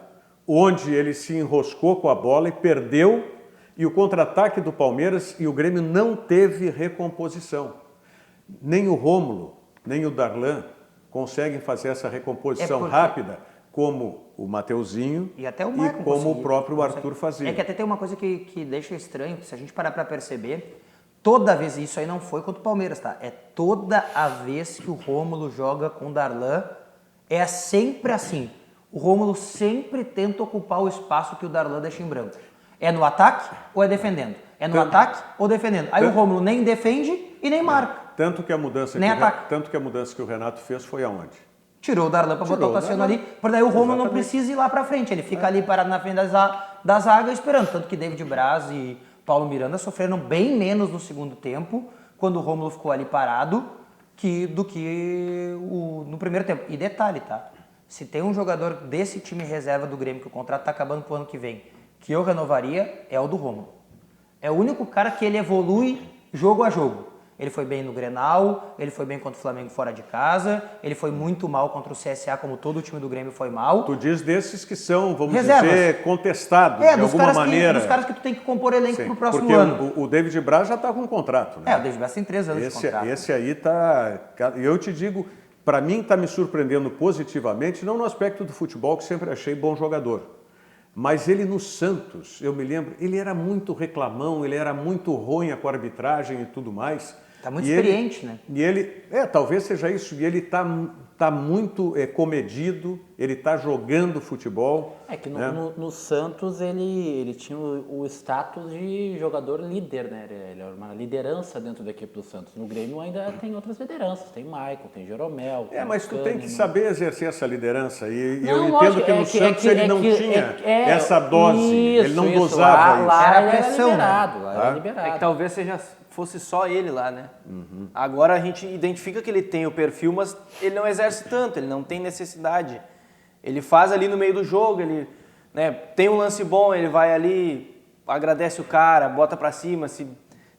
S3: onde ele se enroscou com a bola e perdeu. E o contra-ataque do Palmeiras, e o Grêmio não teve recomposição. Nem o Rômulo, nem o Darlan conseguem fazer essa recomposição rápida, como o Mateuzinho
S4: e até o
S3: como o próprio Arthur fazia.
S4: É que até tem uma coisa que deixa estranho, se a gente parar para perceber, toda vez, isso aí não foi contra o Palmeiras, tá? É toda a vez que o Rômulo joga com o Darlan, é sempre assim. O Rômulo sempre tenta ocupar o espaço que o Darlan deixa em branco. É no ataque ou é defendendo? É no ataque ou defendendo? Aí o Rômulo nem defende e nem marca.
S3: Tanto que a mudança que o Renato fez foi aonde?
S4: Tirou o Darlan para botar o Tassiano ali, para daí o Rômulo não precisa ir lá para frente. Ele fica ali parado na frente da zaga esperando. Tanto que David Braz e Paulo Miranda sofreram bem menos no segundo tempo, quando o Rômulo ficou ali parado, do que no primeiro tempo. E detalhe, tá? Se tem um jogador desse time reserva do Grêmio, que o contrato está acabando pro ano que vem, que eu renovaria, é o do Rômulo. É o único cara que ele evolui jogo a jogo. Ele foi bem no Grenal, ele foi bem contra o Flamengo fora de casa, ele foi muito mal contra o CSA, como todo o time do Grêmio foi mal.
S3: Tu diz desses que são, vamos dizer, contestados de alguma maneira.
S4: Dos caras que tu tem que compor elenco pro próximo ano.
S3: Porque o David Braz já está com um contrato, né?
S4: O David Braz tem 3 anos de contrato.
S3: Esse aí tá... E eu te digo, para mim está me surpreendendo positivamente, não no aspecto do futebol, que sempre achei bom jogador. Mas ele no Santos, eu me lembro, ele era muito reclamão, ele era muito ronha com a arbitragem e tudo mais.
S4: Tá muito
S3: E
S4: experiente, né?
S3: E ele, talvez seja isso, e ele tá muito comedido, ele tá jogando futebol.
S5: É que
S3: né?
S5: no Santos ele tinha o status de jogador líder, né? Ele era uma liderança dentro da equipe do Santos. No Grêmio ainda tem outras lideranças, tem Michael, tem Jeromel. tem
S3: Mas tu tem
S5: Kahneman.
S3: que saber exercer essa liderança. E
S5: Não,
S3: eu entendo
S5: lógico,
S3: que no Santos ele não tinha essa dose, ele não dosava isso.
S5: Lá
S4: Era
S5: ele
S4: pressão,
S5: era liberado, lá
S3: Tá?
S5: era liberado.
S6: É que talvez fosse só ele lá, né? Agora a gente identifica que ele tem o perfil, mas ele não exerce tanto, ele não tem necessidade. Ele faz ali no meio do jogo, ele tem um lance bom, ele vai ali, agradece o cara, bota pra cima, se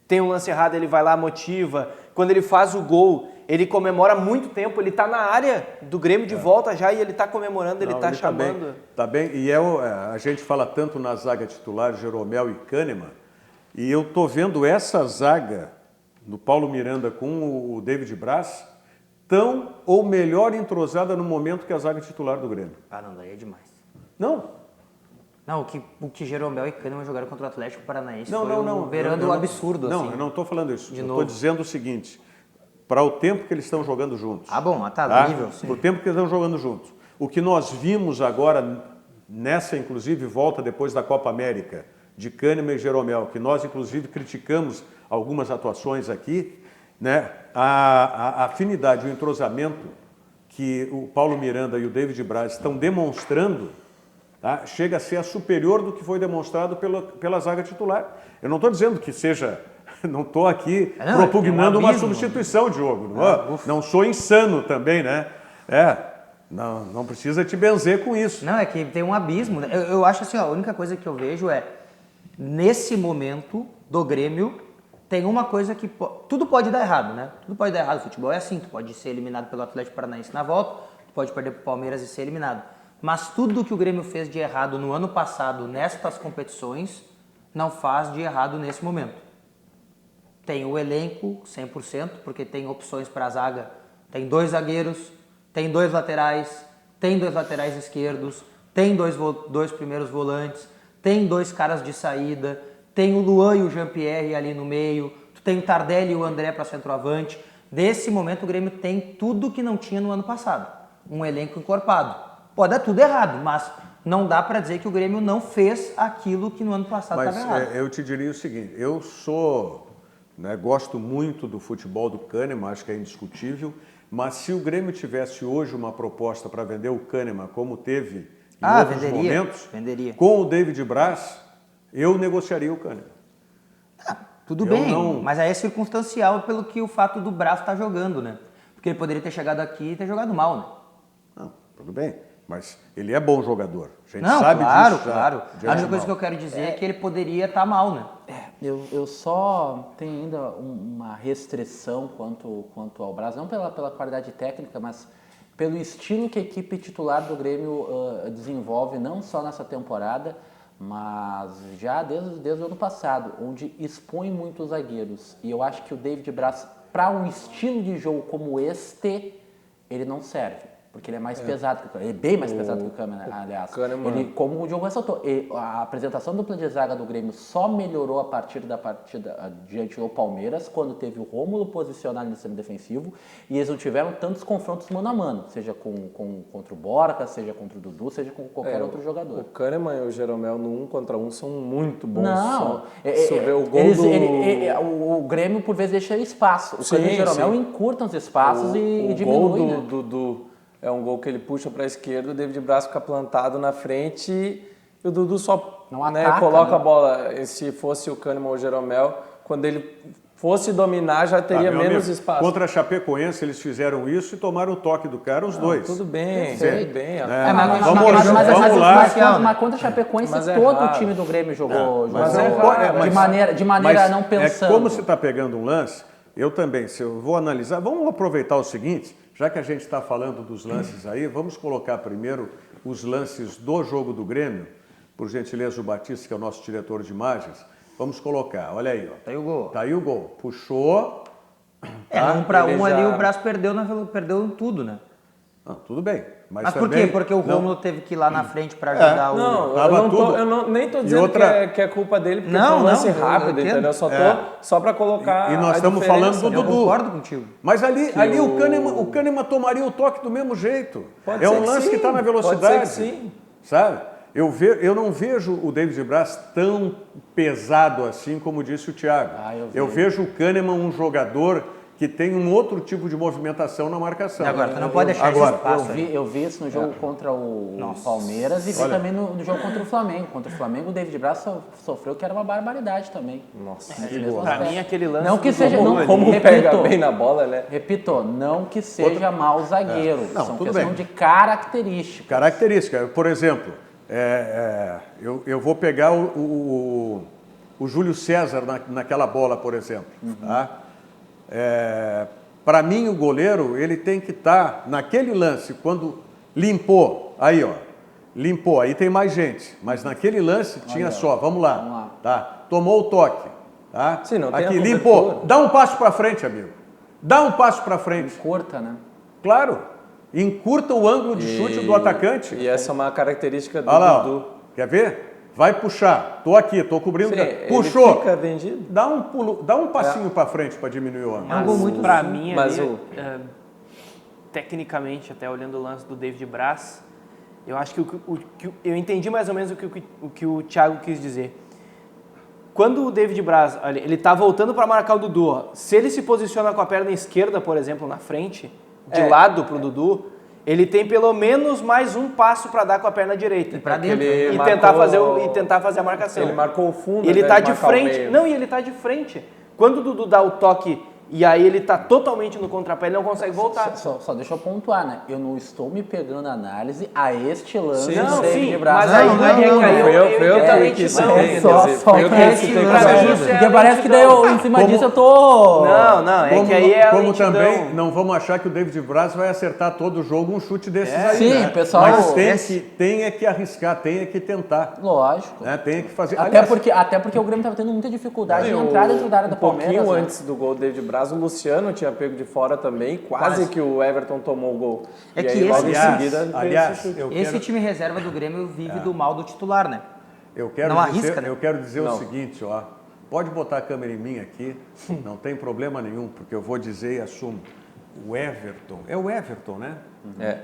S6: tem um lance errado ele vai lá, motiva. Quando ele faz o gol, ele comemora muito tempo, ele tá na área do Grêmio de volta já e ele tá comemorando, ele tá chamando.
S3: Tá bem, e a gente fala tanto na zaga titular, Jeromel e Kahneman, e eu tô vendo essa zaga do Paulo Miranda com o David Braz tão ou melhor entrosada no momento que a zaga titular do Grêmio.
S4: Ah, não, daí é demais.
S3: Não,
S4: Não, o que Jeromel e Kahneman jogaram contra o Atlético Paranaense
S3: não,
S4: foi beirando o absurdo,
S3: Não,
S4: assim.
S3: eu não estou falando isso.
S4: De
S3: Eu
S4: novo.
S3: estou dizendo o seguinte, para o tempo que eles estão jogando juntos.
S4: Ah, bom, tá,
S3: tá?
S4: nível, sim.
S3: Para o tempo que eles estão jogando juntos. O que nós vimos agora, nessa, inclusive, volta depois da Copa América, de Kahneman e Jeromel, que nós, inclusive, criticamos algumas atuações aqui, né? A afinidade, o entrosamento que o Paulo Miranda e o David Braz estão demonstrando, tá? Chega a ser superior do que foi demonstrado pela zaga titular. Eu não estou dizendo que seja... Não estou aqui propugnando uma substituição, Diogo. Não sou insano também, né? Não precisa te benzer com isso.
S4: Não, é que tem um abismo. Né? Eu acho assim, ó, a única coisa que eu vejo é, nesse momento do Grêmio, tem uma coisa que... Tudo pode dar errado, né? Tudo pode dar errado. O futebol é assim, tu pode ser eliminado pelo Atlético Paranaense na volta, tu pode perder pro Palmeiras e ser eliminado. Mas tudo que o Grêmio fez de errado no ano passado, nestas competições, não faz de errado nesse momento. Tem o elenco 100%, porque tem opções para a zaga. Tem 2 zagueiros, tem 2 laterais, tem 2 laterais esquerdos, tem 2 primeiros volantes, tem 2 caras de saída, tem o Luan e o Jean-Pierre ali no meio, tu tem o Tardelli e o André para centroavante. Desse momento o Grêmio tem tudo que não tinha no ano passado. Um elenco encorpado. Pode dar tudo errado, mas não dá para dizer que o Grêmio não fez aquilo que no ano passado estava errado.
S3: Eu te diria o seguinte, eu sou... gosto muito do futebol do Kahneman, acho que é indiscutível, mas se o Grêmio tivesse hoje uma proposta para vender o Kahneman, como teve em outros momentos, com o David Braz, eu negociaria o Kahneman.
S4: Tudo bem, mas aí é circunstancial pelo que o fato do Braz estar jogando, né? Porque ele poderia ter chegado aqui e ter jogado mal, né?
S3: Não, tudo bem, mas ele é bom jogador. A gente
S4: Não,
S3: sabe
S4: claro,
S3: disso.
S4: claro. A única coisa que eu quero dizer é que ele poderia estar mal, né?
S5: Eu só tenho ainda uma restrição quanto ao Braz, não pela qualidade técnica, mas pelo estilo que a equipe titular do Grêmio desenvolve, não só nessa temporada, mas já desde o ano passado, onde expõe muito os zagueiros. E eu acho que o David Braz, para um estilo de jogo como este, ele não serve. Porque ele é mais pesado que o Kahneman. Ele é bem mais pesado que o Kahneman, aliás. Ele, como o Diogo ressaltou, a apresentação do plano de zaga do Grêmio só melhorou a partir da partida diante do Palmeiras, quando teve o Rômulo posicionado no sistema defensivo, e eles não tiveram tantos confrontos mano a mano, seja contra o Borca, seja contra o Dudu, seja com qualquer outro jogador.
S7: O Kahneman e o Jeromel no 1 contra 1 são muito bons.
S5: Não,
S7: o gol
S5: o Grêmio por vezes deixa espaço. O Kahneman e o Jeromel encurtam os espaços e diminuem.
S7: O gol do Dudu é um gol que ele puxa para a esquerda, o David Braz fica plantado na frente e o Dudu só coloca a bola. Se fosse o Kahneman ou o Jeromel, quando ele fosse dominar, já teria menos espaço.
S3: Contra a Chapecoense, eles fizeram isso e tomaram o toque do cara, os dois.
S7: Tudo bem,
S5: tudo
S7: bem.
S5: Mas contra a Chapecoense, todo o time do Grêmio jogou de maneira não pensando.
S3: Como você está pegando um lance, eu também, se eu vou analisar, vamos aproveitar o seguinte, já que a gente está falando dos lances aí, vamos colocar primeiro os lances do jogo do Grêmio, por gentileza o Batista, que é o nosso diretor de imagens, vamos colocar, olha aí, ó.
S4: Tá aí o gol.
S3: Tá aí o gol, puxou.
S4: Um para um ali o Braz perdeu tudo, né?
S3: Não, tudo bem.
S4: Mas por
S3: também,
S4: quê? Porque o
S3: não,
S4: Rômulo teve que ir lá na frente para ajudar o...
S7: Não,
S3: Tava tudo.
S7: eu nem tô dizendo
S3: outra-
S7: que é culpa dele, porque
S4: Não,
S7: foi um lance
S4: não, eu
S7: rápido,
S4: entendo.
S7: entendeu? Só para colocar
S3: E nós
S7: a
S3: estamos
S7: diferença.
S3: falando do
S4: Eu
S3: Dudu.
S4: concordo contigo.
S3: Mas ali o Kahneman tomaria o toque do mesmo jeito.
S7: Pode
S3: É
S7: ser
S3: um
S7: que
S3: lance
S7: sim,
S3: que está na
S7: pode
S3: velocidade.
S7: ser que sim.
S3: Sabe? Eu não vejo o David Braz tão pesado assim como disse o Thiago. Eu vejo o Kahneman um jogador que tem um outro tipo de movimentação na marcação.
S4: Agora, tu não pode deixar esse
S3: Agora,
S4: espaço aí.
S5: Eu vi isso no jogo contra o Palmeiras e vi também no jogo contra o Flamengo. Contra o Flamengo, o David Braz sofreu, que era uma barbaridade também.
S7: Nossa,
S6: Pra mim, aquele lance...
S5: Não que
S6: do
S5: seja...
S6: Dudu
S5: Não,
S6: ali-
S7: como
S5: repito,
S7: pega bem na bola, né?
S5: Repito, não que seja mau zagueiro.
S3: Não,
S5: São
S3: tudo
S5: questão
S3: bem.
S5: de característica.
S3: característica. Por exemplo, eu vou pegar o Júlio César naquela bola, por exemplo. Tá? Para mim, o goleiro ele tem que estar naquele lance, quando limpou, aí ó, limpou, aí tem mais gente, mas naquele lance tinha só, vamos lá, tá? Tomou o toque, tá?
S7: Sim, não tem
S3: aqui
S7: a
S3: limpou,
S7: cobertura.
S3: dá um passo para frente, amigo, dá um passo para frente,
S5: Curta, né?
S3: claro, encurta o ângulo de chute do atacante.
S7: E essa é uma característica do
S3: Olha lá, ó.
S7: Dudu.
S3: Quer ver? Vai puxar. Tô aqui, tô cobrindo.
S7: Sim, ele
S3: Puxou.
S7: fica vendido.
S3: Dá um pulo, dá um passinho para frente para diminuir o ângulo.
S4: É um gol muito
S6: Pra
S4: simples.
S6: mim,
S7: Mas
S6: ali, tecnicamente, até olhando o lance do David Braz, eu acho que eu entendi mais ou menos o que o Thiago quis dizer. Quando o David Braz, olha, ele tá voltando para marcar o Dudu, ó, se ele se posiciona com a perna esquerda, por exemplo, na frente, de lado pro Dudu, ele tem pelo menos mais um passo para dar com a perna direita.
S4: E pra dentro.
S7: Ele
S6: E
S7: marcou-
S6: tentar fazer a marcação.
S7: Ele marcou o fundo,
S6: Ele
S7: né,
S6: tá
S7: de
S6: de
S7: marcar o
S6: frente.
S7: meio.
S6: Não, e ele tá de frente. Quando o Dudu dá o toque e aí ele tá totalmente no contrapé, ele não consegue voltar.
S5: Só deixa eu pontuar, né? Eu não estou me pegando a análise a este lance
S7: Sim,
S5: do
S6: Não,
S5: David
S6: sim,
S5: Braz.
S6: mas aí
S4: Não,
S6: é que
S4: não,
S6: aí
S7: foi eu que
S6: entendo a
S7: quis
S6: lentidão.
S7: saber.
S5: Só
S7: Quer dizer, foi eu que
S5: é
S7: citei
S5: esse
S7: com
S5: lance.
S7: essa
S6: ajuda.
S5: Porque parece que daí eu, em cima disso eu tô...
S6: Não, é que aí é a
S3: como
S6: lentidão.
S3: também não vamos achar que o David Braz vai acertar todo o jogo um chute desses aí,
S5: Sim,
S3: né?
S5: pessoal,
S3: Mas tem que arriscar, tem que tentar,
S5: Lógico.
S3: né? Tem que fazer.
S5: Até
S3: Aliás,
S5: porque o Grêmio estava tendo muita dificuldade em
S7: Um
S5: entrar dentro da área do Palmeiras.
S7: pouquinho
S5: né?
S7: antes do gol do David Braz, o Luciano tinha pego de fora também, quase que o Everton tomou o gol.
S4: É
S7: E
S4: que
S7: aí,
S4: esse-
S7: logo em seguida, veio
S3: aliás,
S7: esse chute.
S3: eu
S4: Esse
S3: quero,
S4: time reserva do Grêmio vive do mal do titular, né?
S3: eu quero
S4: não
S3: dizer,
S4: arrisca, né?
S3: eu quero dizer o
S7: Não.
S3: seguinte, ó. Pode botar a câmera em mim aqui, não tem problema nenhum, porque eu vou dizer e assumo. O Everton, é o Everton, né?
S7: É.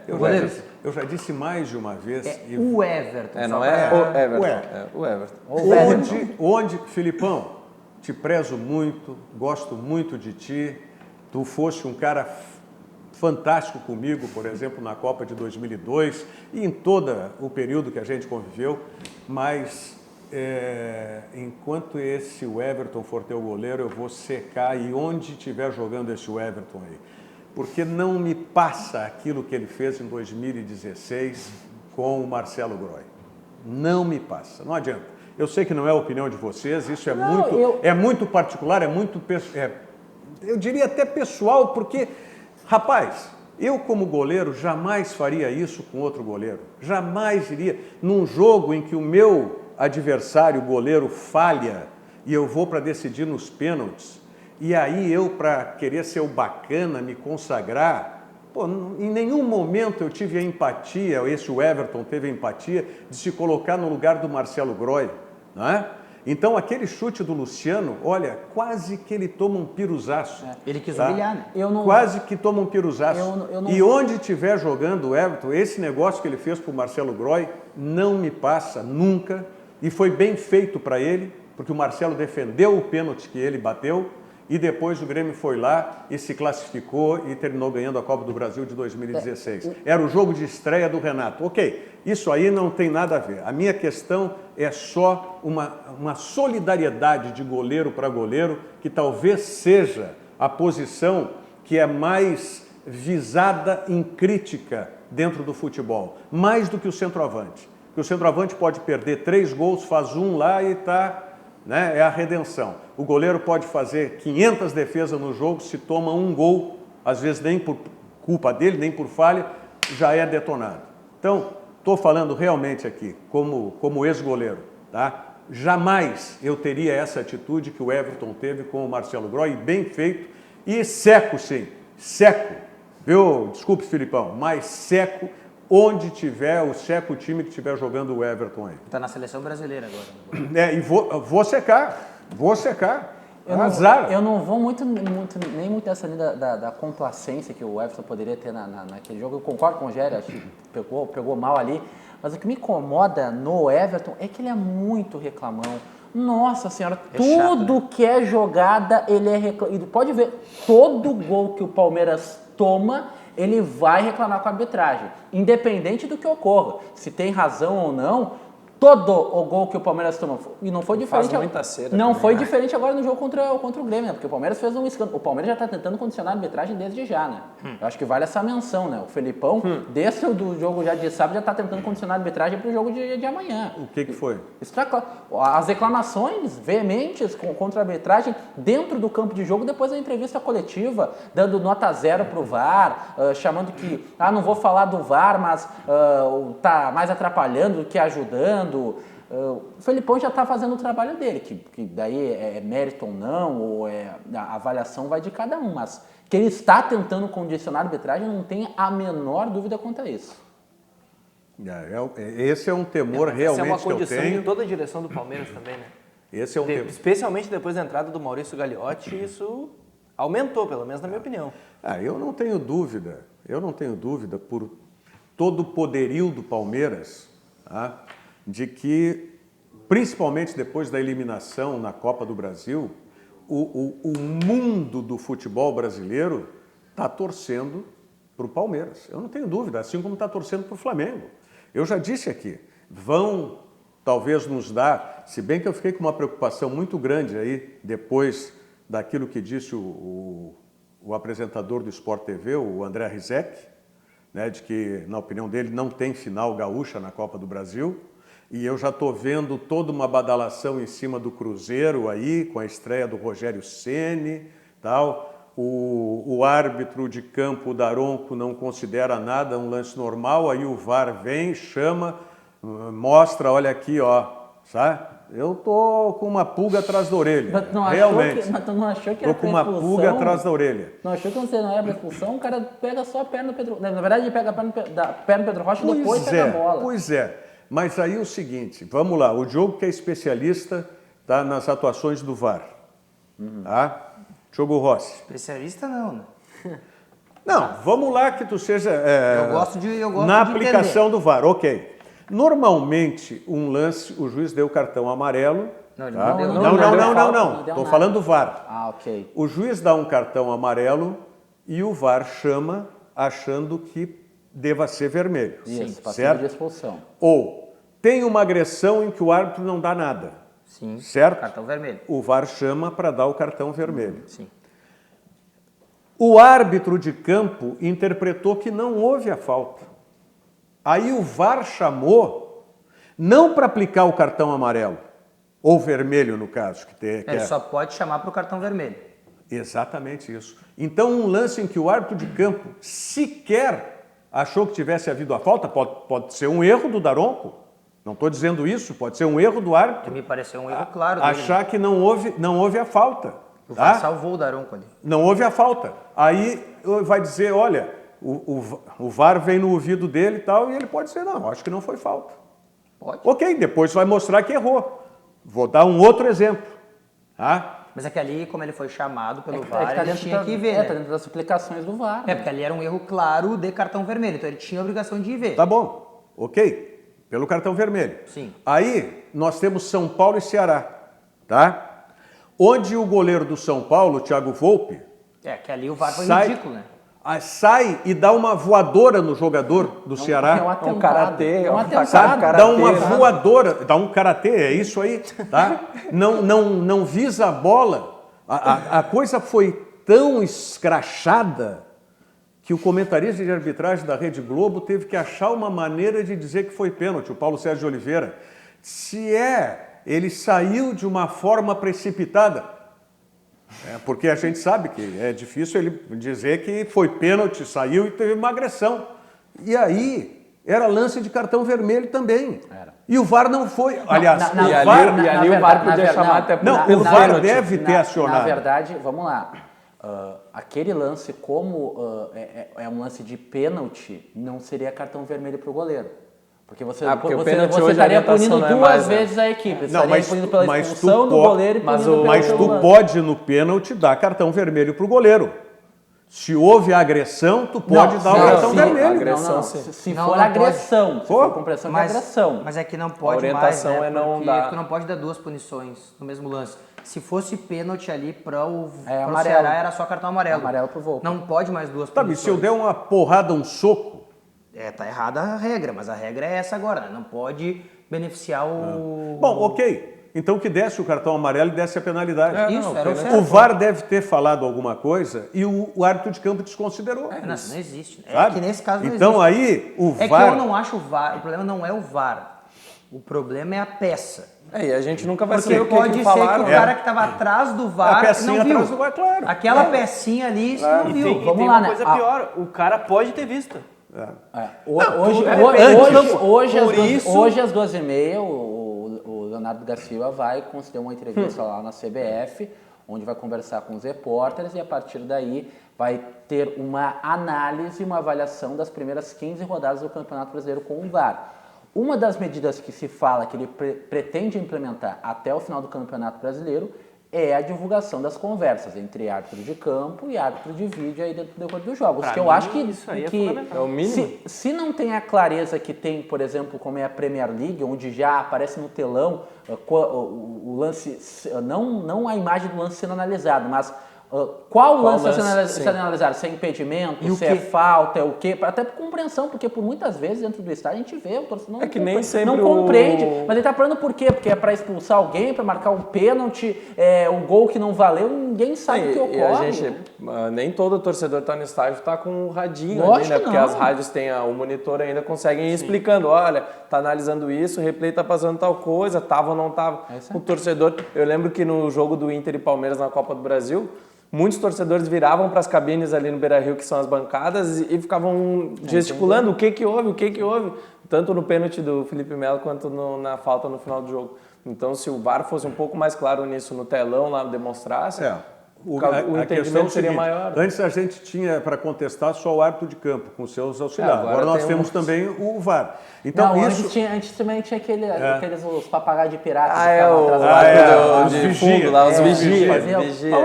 S3: Eu já disse mais de uma vez.
S4: É
S3: e-
S4: o Everton.
S7: É,
S4: só
S7: não
S4: pra-
S7: é o Everton.
S3: Ué.
S7: É o Everton.
S3: Onde, Filipão, te prezo muito, gosto muito de ti, tu foste um cara fantástico comigo, por exemplo, na Copa de 2002 e em todo o período que a gente conviveu, mas enquanto esse Everton for teu goleiro, eu vou secar e onde estiver jogando esse Everton aí, porque não me passa aquilo que ele fez em 2016 com o Marcelo Groy. Não me passa, não adianta. Eu sei que não é a opinião de vocês, isso é, é muito particular, é muito, eu diria até pessoal, porque, rapaz, eu como goleiro jamais faria isso com outro goleiro. Jamais iria, num jogo em que o meu adversário, o goleiro, falha e eu vou para decidir nos pênaltis, e aí eu, para querer ser o bacana, me consagrar, pô, em nenhum momento eu tive a empatia, esse Everton teve a empatia de se colocar no lugar do Marcelo Groy, não é? Então aquele chute do Luciano, olha, quase que ele toma um piruzaço.
S4: Ele quis
S3: tá?
S4: humilhar, né?
S3: Quase que toma um piruzaço.
S5: Eu não-
S3: E onde estiver jogando o Everton, esse negócio que ele fez para o Marcelo Groy não me passa nunca, e foi bem feito para ele, porque o Marcelo defendeu o pênalti que ele bateu, e depois o Grêmio foi lá e se classificou e terminou ganhando a Copa do Brasil de 2016. Era o jogo de estreia do Renato. Ok, isso aí não tem nada a ver. A minha questão é só uma solidariedade de goleiro para goleiro, que talvez seja a posição que é mais visada em crítica dentro do futebol, mais do que o centroavante. Porque o centroavante pode perder 3 gols, faz um lá e está... né? É a redenção. O goleiro pode fazer 500 defesas no jogo, se toma um gol, às vezes nem por culpa dele, nem por falha, já é detonado. Então, estou falando realmente aqui, como ex-goleiro, tá? Jamais eu teria essa atitude que o Everton teve com o Marcelo Groy, bem feito, e seco sim, seco, Viu? Desculpe, Filipão, mas seco onde tiver, seco o time que estiver jogando o Everton aí.
S4: Tá na seleção brasileira agora.
S3: E vou secar. Azar.
S5: Eu não vou nem muito nessa linha da complacência que o Everton poderia ter naquele jogo. Eu concordo com o Rogério, acho que pegou mal ali. Mas o que me incomoda no Everton é que ele é muito reclamão. Nossa senhora, tudo
S4: chato,
S5: que é jogada, ele é reclamão. Pode ver, todo gol que o Palmeiras toma, ele vai reclamar com a arbitragem. Independente do que ocorra. Se tem razão ou não, todo o gol que o Palmeiras tomou, e não foi diferente.
S7: Faz muita cera
S5: não
S7: também,
S5: foi
S7: né?
S5: diferente agora no jogo contra o Grêmio, né? Porque o Palmeiras fez um escândalo. O Palmeiras já está tentando condicionar a arbitragem desde já, né? Eu acho que vale essa menção, né? O Felipão, desde o jogo já de sábado, já está tentando condicionar a arbitragem para o jogo de amanhã.
S3: O que foi?
S5: Isso tá claro. As reclamações veementes contra a arbitragem dentro do campo de jogo, depois da entrevista coletiva, dando nota 0 para o VAR, chamando que, não vou falar do VAR, mas tá mais atrapalhando do que ajudando. O Felipão já está fazendo o trabalho dele, que daí é mérito ou não, ou a avaliação vai de cada um, mas que ele está tentando condicionar a arbitragem, não tem a menor dúvida quanto a isso.
S3: Esse é um temor realmente que eu tenho.
S6: Essa é uma condição de toda a direção do Palmeiras também, né?
S3: Esse é um temor.
S6: Especialmente depois da entrada do Maurício Gagliotti, isso aumentou, pelo menos na minha opinião.
S3: Eu não tenho dúvida por todo o poderio do Palmeiras, de que, principalmente depois da eliminação na Copa do Brasil, o mundo do futebol brasileiro está torcendo para o Palmeiras. Eu não tenho dúvida, assim como está torcendo para o Flamengo. Eu já disse aqui, vão talvez nos dar, se bem que eu fiquei com uma preocupação muito grande aí, depois daquilo que disse o apresentador do Sport TV, o André Rizek, né, de que, na opinião dele, não tem final gaúcha na Copa do Brasil. E eu já estou vendo toda uma badalação em cima do Cruzeiro aí, com a estreia do Rogério Ceni, tal. O árbitro de campo, o Daronco, não considera nada um lance normal, aí o VAR vem, chama, mostra, olha aqui, ó, sabe? Eu tô com uma pulga atrás da orelha, realmente.
S5: Mas tu não achou que era
S3: tô com uma pulga atrás da orelha.
S5: Não achou que quando você não era para expulsão, o cara pega só a perna do Pedro... Na verdade, ele pega a perna do Pedro Rocha e depois pega a bola.
S3: Pois é. Mas aí o seguinte, vamos lá, o Diogo que é especialista tá, nas atuações do VAR. Tá? Diogo Rossi.
S4: Especialista não, né?
S3: Não, vamos lá que tu seja...
S4: Eu gosto
S3: na
S4: de
S3: aplicação do VAR, ok. Normalmente, um lance, o juiz deu cartão amarelo.
S4: Não, ele
S3: tá?
S4: não deu.
S3: Estou falando do VAR.
S5: Ok.
S3: O juiz dá um cartão amarelo e o VAR chama achando que deva ser vermelho.
S5: Isso, passivo
S3: certo?
S5: de expulsão.
S3: Ou tem uma agressão em que o árbitro não dá nada.
S4: Sim,
S3: certo?
S4: cartão vermelho.
S3: O VAR chama para dar o cartão vermelho.
S4: Sim.
S3: O árbitro de campo interpretou que não houve a falta. Aí o VAR chamou, não para aplicar o cartão amarelo, ou vermelho no caso.
S4: Ele só pode chamar para o cartão vermelho.
S3: Exatamente isso. Então um lance em que o árbitro de campo sequer achou que tivesse havido a falta, pode ser um erro do Daronco, não estou dizendo isso, pode ser um erro do árbitro.
S4: Me pareceu um erro claro dele.
S3: Achar que não houve a falta.
S4: O VAR salvou o Daronco ali.
S3: Não houve a falta. Aí vai dizer, olha, o VAR vem no ouvido dele e tal, e ele pode dizer, não, acho que não foi falta.
S4: Pode.
S3: Ok, depois vai mostrar que errou. Vou dar um outro exemplo. Tá?
S4: Mas é que ali, como ele foi chamado pelo VAR,
S5: tá
S4: ele
S5: dentro
S4: tinha que ver,
S5: tá
S4: né?
S5: dentro das explicações do VAR.
S4: Porque ali era um erro claro de cartão vermelho, então ele tinha a obrigação de ir ver.
S3: Tá bom, ok. Pelo cartão vermelho.
S4: Sim.
S3: Aí nós temos São Paulo e Ceará, tá? Onde o goleiro do São Paulo, Thiago Volpe,
S4: que ali o VAR foi
S3: sai,
S4: ridículo, né?
S3: Sai e dá uma voadora no jogador do Ceará.
S5: É um karatê.
S3: Dá uma voadora, dá um karatê, é isso aí, tá? Não visa a bola. A coisa foi tão escrachada que o comentarista de arbitragem da Rede Globo teve que achar uma maneira de dizer que foi pênalti, o Paulo Sérgio Oliveira. Ele saiu de uma forma precipitada, porque a gente sabe que é difícil ele dizer que foi pênalti, saiu e teve uma agressão. E aí, era lance de cartão vermelho também.
S5: Era.
S3: E o VAR não foi. Aliás,
S7: o VAR podia chamar até
S3: o VAR deve ter acionado.
S5: Na verdade, vamos lá. aquele lance, como é um lance de pênalti, não seria cartão vermelho para o goleiro. Porque você estaria punindo duas vezes a equipe. Você estaria punindo pela expulsão do goleiro e punindo pelo
S3: Mas tu pode, no pênalti, dar cartão vermelho para o goleiro. Se houve agressão, tu pode dar o cartão vermelho.
S5: Se for agressão, se for compreensão de agressão.
S4: Mas é que não pode
S7: orientação
S4: mais, né?
S7: é não dar.
S4: Tu não pode dar duas punições no mesmo lance. Se fosse pênalti ali para o
S5: amarelo.
S4: Ceará, era só cartão amarelo.
S5: Amarelo pro Volpe.
S4: Não pode mais duas
S3: Tá,
S4: punições.
S3: mas se eu der uma porrada, um soco...
S4: Tá errada a regra, mas a regra é essa agora, né? Não pode beneficiar o...
S3: Bom, ok. Então que desse o cartão amarelo e desse a penalidade.
S4: Isso, era o certo.
S3: O VAR deve ter falado alguma coisa e o árbitro de campo desconsiderou.
S4: Não, isso não existe.
S3: Sabe?
S4: É que nesse caso não
S3: então
S4: existe.
S3: Aí o
S4: É
S3: VAR...
S4: que eu não acho o VAR, o problema não é o VAR. O problema é a peça.
S7: E a gente nunca vai
S4: Porque
S7: saber o que
S4: pode ser
S7: falaram.
S4: que o cara que estava atrás do VAR
S3: A pecinha
S4: não viu.
S3: atrás do VAR, claro.
S4: Aquela pecinha ali, você não viu.
S6: E tem uma coisa pior, o cara pode ter visto.
S5: Hoje às 2h30, o Leonardo da Silva vai conceder uma entrevista lá na CBF, onde vai conversar com os repórteres e a partir daí vai ter uma análise, uma avaliação das primeiras 15 rodadas do Campeonato Brasileiro com o VAR. Uma das medidas que se fala que ele pretende implementar até o final do Campeonato Brasileiro é a divulgação das conversas entre árbitro de campo e árbitro de vídeo aí dentro do decorrer dos jogos. Que eu acho que
S6: isso aí é fundamental.
S7: É o mínimo.
S5: Se não tem a clareza que tem, por exemplo, como é a Premier League, onde já aparece no telão o lance, não a imagem do lance sendo analisado, mas qual lance está sendo analisado? Se é impedimento, se é falta, é o quê? Até por compreensão, porque por muitas vezes dentro do estádio a gente vê o torcedor não compreende, mas ele está falando por quê? Porque é para expulsar alguém, para marcar um pênalti, um gol que não valeu, ninguém sabe o que ocorre.
S7: E a gente, nem todo torcedor está no estádio está com um radinho ali, né? Porque
S5: não.
S7: as rádios têm o monitor ainda, conseguem ir explicando, olha, tá analisando isso, o replay tá passando tal coisa, tava ou não tava. O torcedor, eu lembro que no jogo do Inter e Palmeiras na Copa do Brasil, muitos torcedores viravam para as cabines ali no Beira-Rio, que são as bancadas, e ficavam gesticulando o que houve, tanto no pênalti do Felipe Melo quanto na falta no final do jogo. Então, se o VAR fosse um pouco mais claro nisso no telão, lá demonstrasse, o entendimento seria maior.
S3: Antes a gente tinha para contestar só o árbitro de campo com seus auxiliares. Agora nós temos também o VAR. Então,
S5: antes também tinha aqueles os papagaios de pirata.
S7: Os fundo lá, os vigias.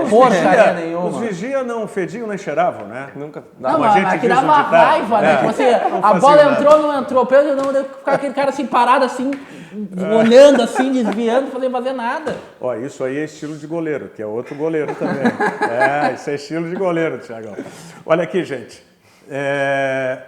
S5: Porcaria nenhuma.
S3: Os vigias não fediam nem cheiravam, né?
S7: Nunca.
S5: Mas que dava raiva, né? A bola entrou, não entrou, Pedro não deu ficar aquele cara assim parado assim, olhando assim, desviando, não fazer nada.
S3: Ó, isso aí é estilo de goleiro, que é outro goleiro também. Isso é estilo de goleiro, Thiagão. Olha aqui, gente.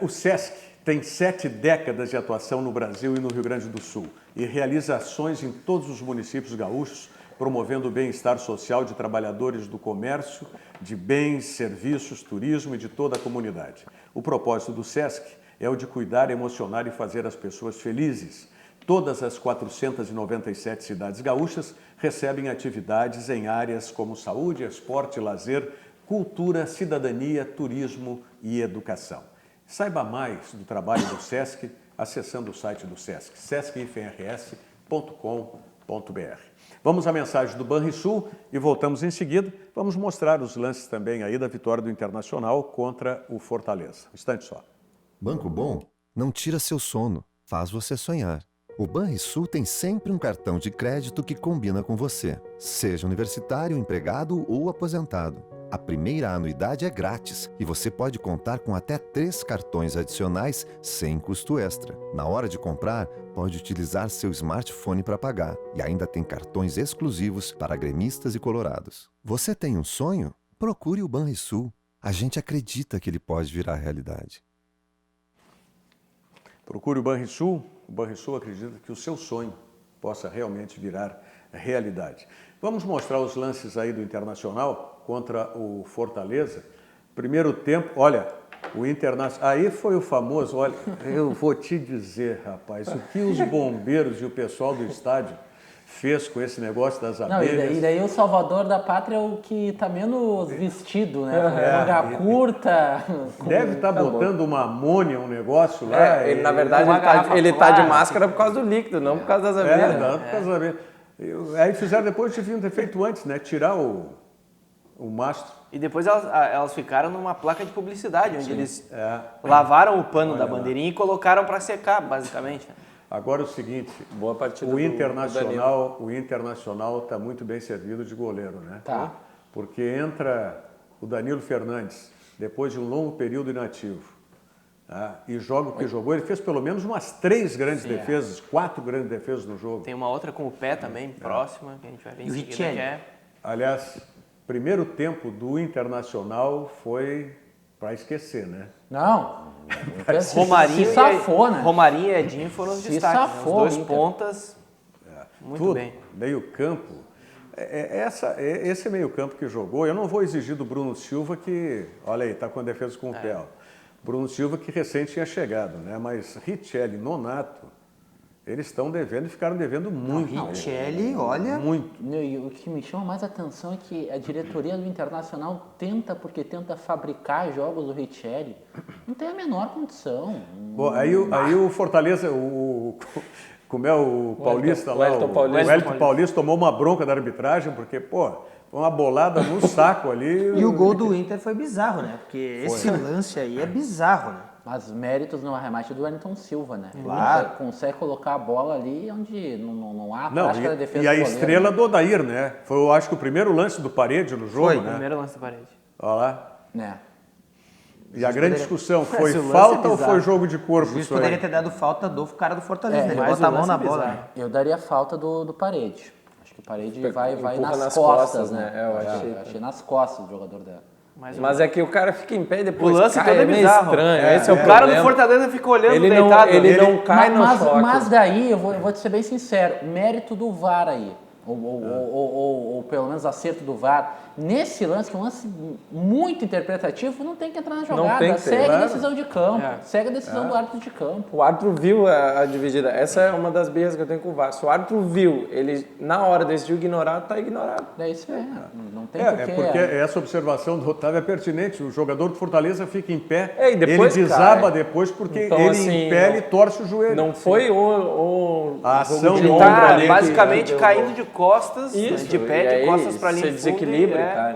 S3: O SESC tem 7 décadas de atuação no Brasil e no Rio Grande do Sul e realiza ações em todos os municípios gaúchos, promovendo o bem-estar social de trabalhadores do comércio, de bens, serviços, turismo e de toda a comunidade. O propósito do SESC é o de cuidar, emocionar e fazer as pessoas felizes. Todas as 497 cidades gaúchas recebem atividades em áreas como saúde, esporte, lazer, cultura, cidadania, turismo e educação. Saiba mais do trabalho do SESC acessando o site do SESC, sesc-rs.com.br. Vamos à mensagem do Banrisul e voltamos em seguida. Vamos mostrar os lances também aí da vitória do Internacional contra o Fortaleza. Um instante só.
S2: Banco Bom não tira seu sono, faz você sonhar. O Banrisul tem sempre um cartão de crédito que combina com você, seja universitário, empregado ou aposentado. A primeira anuidade é grátis e você pode contar com até 3 cartões adicionais sem custo extra. Na hora de comprar, pode utilizar seu smartphone para pagar e ainda tem cartões exclusivos para gremistas e colorados. Você tem um sonho? Procure o Banrisul. A gente acredita que ele pode virar realidade.
S3: Procure o Banrisul. O Banrisul acredita que o seu sonho possa realmente virar realidade. Vamos mostrar os lances aí do Internacional contra o Fortaleza. Primeiro tempo, olha, o Internacional... Aí foi o famoso, olha, eu vou te dizer, rapaz, o que os bombeiros e o pessoal do estádio fez com esse negócio das abelhas.
S5: E daí o salvador da pátria é o que tá menos vestido, né? Manga curta.
S3: Deve estar botando uma amônia, um negócio lá.
S7: Ele, na verdade, ele tá de máscara por causa do líquido, não por causa das abelhas.
S3: Não, por causa das abelhas. Aí fizeram depois, deviam ter feito antes, né? Tirar o mastro
S6: E depois elas ficaram numa placa de publicidade, onde eles lavaram o pano da bandeirinha e colocaram para secar, basicamente.
S3: Agora o seguinte,
S7: Boa partida
S3: o
S7: do
S3: Internacional está muito bem servido de goleiro, né?
S5: Tá.
S3: Porque entra o Danilo Fernandes, depois de um longo período inativo, tá? E joga o que jogou. Ele fez pelo menos umas 3 grandes defesas, 4 grandes defesas no jogo.
S6: Tem uma outra com o pé também, próxima, que a gente vai ver em seguida, que é...
S3: Aliás, primeiro tempo do Internacional foi para esquecer, né?
S5: Não.
S6: Romarinho,
S5: se safou, né?
S6: Romarinho e Edinho foram os
S5: Se
S6: destaques, né?
S5: safou,
S6: Os dois
S5: Inter.
S6: pontas, muito
S3: Tudo,
S6: bem.
S3: meio campo. Esse meio campo que jogou, eu não vou exigir do Bruno Silva que, olha aí, está com a defesa com o pé. Ó. Bruno Silva que recente tinha chegado, né? Mas Richelli, Nonato, eles estão devendo e ficaram devendo muito.
S4: Richelli, olha...
S3: Muito.
S5: E o que me chama mais atenção é que a diretoria do Internacional tenta fabricar jogos do Richelli. Não tem a menor condição.
S3: Bom, aí o Fortaleza, como é o Paulista lá, o Wellington Paulista tomou uma bronca da arbitragem, porque, pô, uma bolada no saco ali.
S4: E o gol do Inter foi bizarro, né? Porque esse lance aí é bizarro, né?
S5: Mas méritos no arremate do Wellington Silva, né?
S4: Claro.
S5: Consegue colocar a bola ali onde não há prática da defesa
S3: e a
S5: do goleiro,
S3: estrela
S5: né?
S3: do Odair, né? Foi, eu acho que o primeiro lance do Parede no jogo,
S4: Foi,
S3: né?
S6: Primeiro lance da parede.
S3: Olha lá.
S5: Né?
S3: E a grande discussão, foi
S6: Esse lance
S3: falta
S6: é
S3: ou
S6: bizarro.
S3: foi jogo de corpo?
S4: O juiz
S3: isso aí?
S4: poderia ter dado falta do cara do Fortaleza, né? Ele
S6: mas
S4: bota a
S6: o
S4: mão
S6: lance
S4: na
S6: é
S4: bola.
S6: bizarro.
S4: né?
S5: Eu daria falta do Parede. Acho que o Parede vai
S7: empurra
S5: nas costas, né?
S7: né? Eu
S5: achei nas costas do jogador dela.
S7: Mas é que o cara fica em pé e depois
S6: O lance
S7: cai,
S6: todo é
S7: meio
S6: bizarro.
S7: estranho. Esse é o
S6: O cara do
S7: problema.
S6: Fortaleza fica olhando
S7: Ele
S6: deitado.
S7: não cai no choque.
S5: Mas daí, eu vou te ser bem sincero, mérito do VAR aí. Ou pelo menos acerto do VAR. Nesse lance, que é um lance muito interpretativo, não tem que entrar na jogada.
S7: tem que ter,
S5: Segue a
S7: claro.
S5: decisão de campo. Segue a decisão do árbitro de campo.
S7: O árbitro viu a dividida. Essa é uma das birras que eu tenho com o VAR. Se o árbitro viu, ele na hora decidiu ignorar, tá ignorado.
S5: É isso aí. Não tem porquê.
S3: Porque essa observação do Otávio é pertinente. O jogador do Fortaleza fica em pé,
S7: E depois
S3: ele desaba
S7: cai.
S3: depois porque
S7: Então,
S3: ele
S7: assim,
S3: em pé ele torce o joelho.
S7: Não foi o
S3: A
S7: jogo
S3: ação
S7: de
S3: do
S7: ombro
S6: Tá
S7: ali que
S6: basicamente
S7: deu
S6: caindo
S7: gol.
S6: de costas,
S7: Isso,
S6: de
S7: e
S6: pé,
S7: aí
S6: de costas pra linha
S7: você
S6: de fundo.
S7: desequilibra
S6: e
S7: e cai.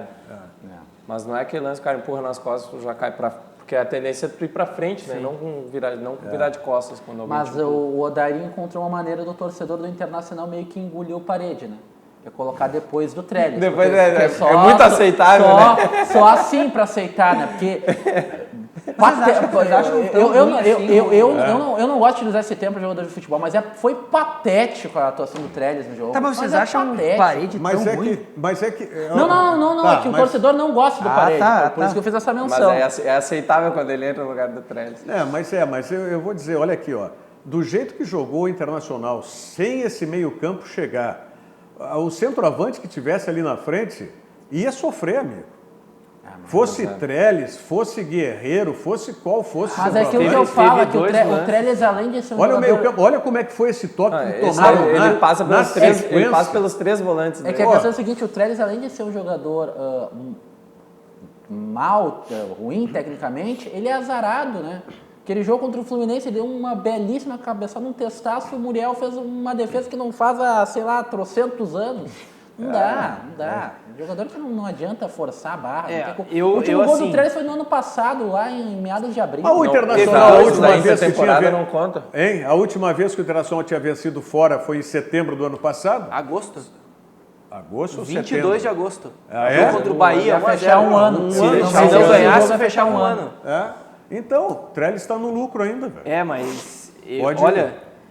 S7: Mas não é aquele lance, o cara empurra nas costas, já cai pra... Porque a tendência é tu ir pra frente, né? Não com virar de costas quando alguém
S5: Mas
S7: te
S5: o Odair encontrou uma maneira do torcedor do Internacional meio que engolir o Parede, né? É colocar depois do Trellis.
S7: Depois
S5: Porque
S7: é muito aceitável, né?
S5: Só assim pra aceitar, né? Porque... Eu não gosto de utilizar esse termo para jogador de futebol, mas foi patético a atuação do Trellis no jogo.
S4: Tá, mas vocês
S5: é
S4: acham
S5: patético.
S4: Parede
S3: Mas
S4: tão
S3: é
S4: ruim?
S3: que...
S5: Não,
S3: Tá,
S5: é que o
S3: mas-
S5: torcedor não gosta do Parede.
S4: tá,
S5: Por isso que eu fiz essa
S7: Mas
S5: menção.
S7: é aceitável quando ele entra no lugar do Trellis.
S3: Mas eu vou dizer, olha aqui, ó. Do jeito que jogou o Internacional, sem esse meio-campo chegar, o centroavante que tivesse ali na frente ia sofrer, amigo. Fosse Trellis, fosse Guerreiro, fosse qual fosse
S5: Mas é aquilo que
S3: centroavante.
S5: eu falo, é que
S6: dois
S5: o
S6: lances.
S5: Trellis, além de ser um
S3: Olha o
S5: jogador...
S3: meio-campo, olha como é que foi esse toque que
S7: Esse
S3: tomaram
S7: aí, ele passa
S3: na sequência.
S7: pelos três volantes.
S5: É
S7: né?
S5: que a questão é a seguinte, o Trellis, além de ser um jogador ruim tecnicamente, ele é azarado, né? Aquele jogo contra o Fluminense, ele deu uma belíssima cabeçada, um testaço, o Muriel fez uma defesa que não faz há, sei lá, trocentos anos. Não dá. Jogador que não adianta forçar a barra.
S6: É,
S5: não tem como.
S6: eu-
S5: o último
S6: eu,
S5: gol
S6: assim-
S5: do Trellis foi no ano passado, lá em meados de abril.
S3: O Internacional, a
S7: Dois
S3: última
S7: da
S3: vez que tinha
S7: temporada
S3: vencido,
S7: não conta.
S3: hein? A última vez que o Internacional tinha vencido fora foi em setembro do ano passado.
S6: Agosto.
S3: Agosto ou
S6: 22
S3: setembro?
S6: de agosto.
S3: Ah, é?
S6: Jogo contra o Bahia,
S5: Vai fechar
S6: 1 a 0.
S5: um ano.
S6: Se
S5: Se
S6: não
S5: não
S6: ganhasse,
S5: vai
S6: vai fechar um ano.
S3: É? Então, o Trellis está no lucro ainda, velho.
S6: É, mas
S3: Pode
S6: olha,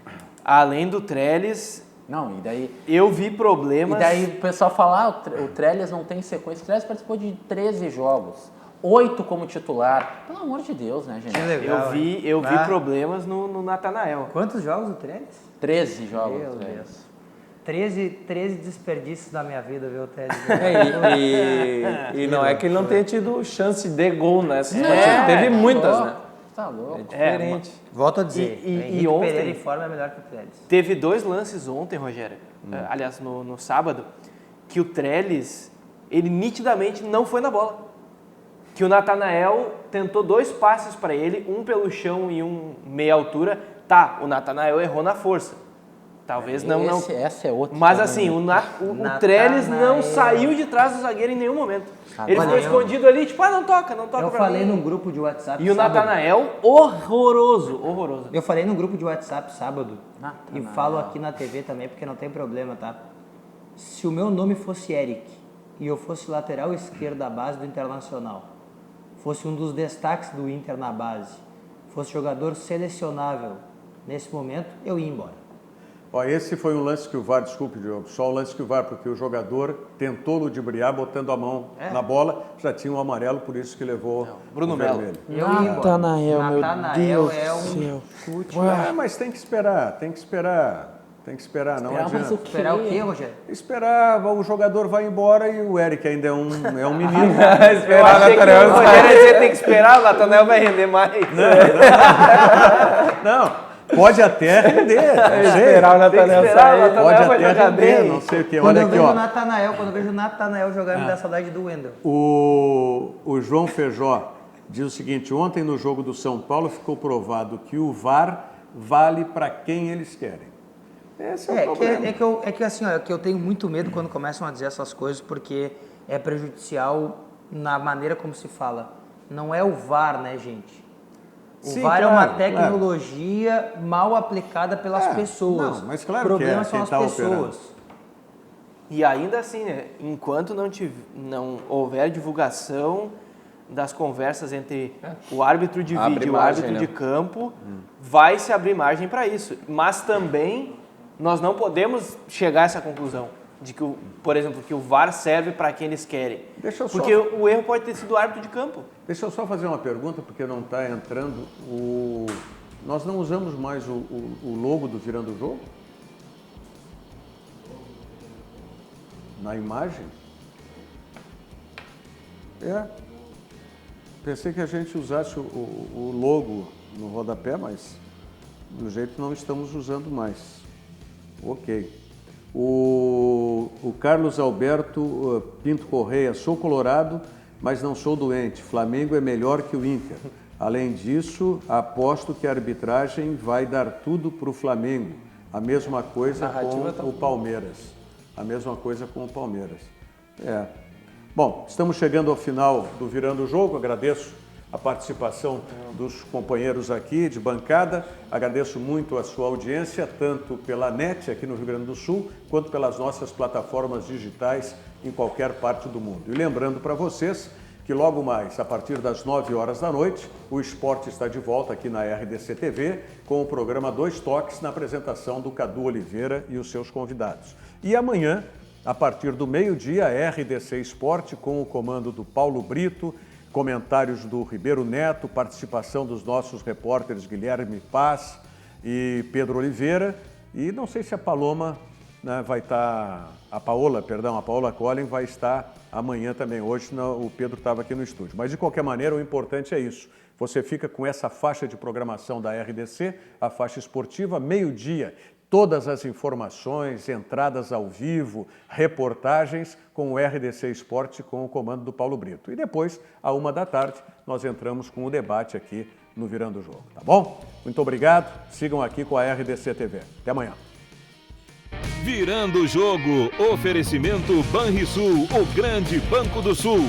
S3: ir.
S6: além do Trellis,
S5: Não, e daí...
S6: eu vi
S5: E
S6: problemas.
S5: daí o pessoal fala, o Trellis não tem sequência. O Trellis participou de 13 jogos, 8 como titular. Pelo amor de Deus, né, gente?
S4: Que legal,
S6: Eu vi
S4: Ah.
S6: problemas no Natanael.
S4: Quantos jogos o Trellis?
S5: 13 jogos.
S4: Meu
S5: Trellis.
S4: Deus. 13 desperdícios da minha vida, viu, Trellis?
S7: E não é que ele não tenha tido chance de gol nessas
S5: Não,
S7: partidas. Teve muitas,
S5: tá
S7: né?
S5: Tá louco.
S7: Diferente.
S4: Volto a dizer,
S6: E
S4: Henrique
S6: ontem-
S4: Pereira em forma é melhor que o Trellis.
S6: Teve 2 lances ontem, Rogério, aliás, no sábado, que o Trellis, ele nitidamente não foi na bola. Que o Natanael tentou 2 passes para ele, um pelo chão e um meia altura. Tá, o Natanael errou na força. Talvez não.
S5: Essa é outra.
S6: Mas
S5: também,
S6: assim,
S5: né?
S6: o Trellis não saiu de trás do zagueiro em nenhum momento. Ele ficou escondido ali, tipo, não toca
S4: Eu
S6: pra
S4: falei
S6: mim.
S4: num grupo de WhatsApp
S6: E o
S4: sábado.
S6: Natanael, horroroso.
S4: Eu falei num grupo de WhatsApp sábado. E
S5: Natanael.
S4: falo aqui na TV também, porque não tem problema, tá? Se o meu nome fosse Eric e eu fosse lateral esquerdo da base do Internacional, fosse um dos destaques do Inter na base, fosse jogador selecionável nesse momento, eu ia embora.
S3: Ó, esse foi um lance que o VAR, desculpe, Diogo, só o lance que o VAR, porque o jogador tentou ludibriar botando a mão na bola, já tinha um amarelo, por isso que levou
S6: Bruno
S3: o
S6: Melo.
S3: vermelho.
S4: Eu ia embora.
S5: Natanael, meu
S4: Natanael
S5: Deus
S4: é
S5: do
S4: um
S5: céu.
S4: chute.
S3: Mas tem que esperar, não
S5: Mas
S3: adianta.
S5: o quê?
S4: Esperar o quê, Rogério?
S3: Esperar, o jogador vai embora e o Eric ainda é um menino.
S6: Eu achei que o Rogério ia dizer, tem que esperar, o Natanael vai render mais.
S3: Não, pode até render, não sei.
S7: Esperar o Natanael
S6: Tem que esperar, o
S7: sair.
S6: Natanael
S3: Pode
S6: vai
S3: até
S6: jogar
S3: render,
S6: bem.
S3: não sei o que.
S4: Quando
S3: Olha
S4: eu
S3: aqui,
S4: vejo
S3: ó.
S4: quando eu vejo o Natanael jogar, me dá saudade do Wendel.
S3: O João Feijó diz o seguinte: ontem no jogo do São Paulo ficou provado que o VAR vale para quem eles querem. Esse é o problema.
S4: Que eu tenho muito medo quando começam a dizer essas coisas, porque é prejudicial na maneira como se fala. Não é o VAR, né, gente? O
S3: Sim,
S4: VAR é
S3: claro,
S4: uma tecnologia mal aplicada pelas pessoas.
S3: não, mas claro
S4: o problema
S3: que é
S4: são as
S3: quem tá
S4: pessoas.
S3: operando.
S6: E ainda assim, né, enquanto não houver divulgação das conversas entre o árbitro de
S7: Abre
S6: vídeo e o
S7: margem,
S6: árbitro
S7: né?
S6: de campo, vai se abrir margem para isso. Mas também nós não podemos chegar a essa conclusão de que, por exemplo, que o VAR serve para quem eles querem.
S3: Deixa eu só-
S6: Porque o erro pode ter sido o árbitro de campo.
S3: Deixa eu só fazer uma pergunta, porque não está entrando o... Nós não usamos mais o logo do Virando o Jogo? Na imagem? Pensei que a gente usasse o logo no rodapé, mas do jeito não estamos usando mais. Ok. O Carlos Alberto Pinto Correia: sou colorado, mas não sou doente. Flamengo é melhor que o Inter. Além disso, aposto que a arbitragem vai dar tudo para o Flamengo. A mesma coisa com o Palmeiras. A mesma coisa com o Palmeiras. Bom, estamos chegando ao final do Virando o Jogo. Agradeço a participação dos companheiros aqui de bancada. Agradeço muito a sua audiência, tanto pela NET aqui no Rio Grande do Sul, quanto pelas nossas plataformas digitais em qualquer parte do mundo. E lembrando para vocês que logo mais, a partir das 9 horas da noite, o esporte está de volta aqui na RDC TV com o programa Dois Toques, na apresentação do Cadu Oliveira e os seus convidados. E amanhã, a partir do meio-dia, RDC Esporte com o comando do Paulo Brito, comentários do Ribeiro Neto, participação dos nossos repórteres Guilherme Paz e Pedro Oliveira. E não sei se a Paloma, né, vai estar... A Paola Collen vai estar amanhã também. Hoje o Pedro estava aqui no estúdio. Mas, de qualquer maneira, o importante é isso. Você fica com essa faixa de programação da RDC, a faixa esportiva, meio-dia. Todas as informações, entradas ao vivo, reportagens com o RDC Esporte com o comando do Paulo Brito. E depois, à 13h, nós entramos com o debate aqui no Virando o Jogo, tá bom? Muito obrigado, sigam aqui com a RDC TV. Até amanhã.
S1: Virando o Jogo, oferecimento Banrisul, o grande Banco do Sul.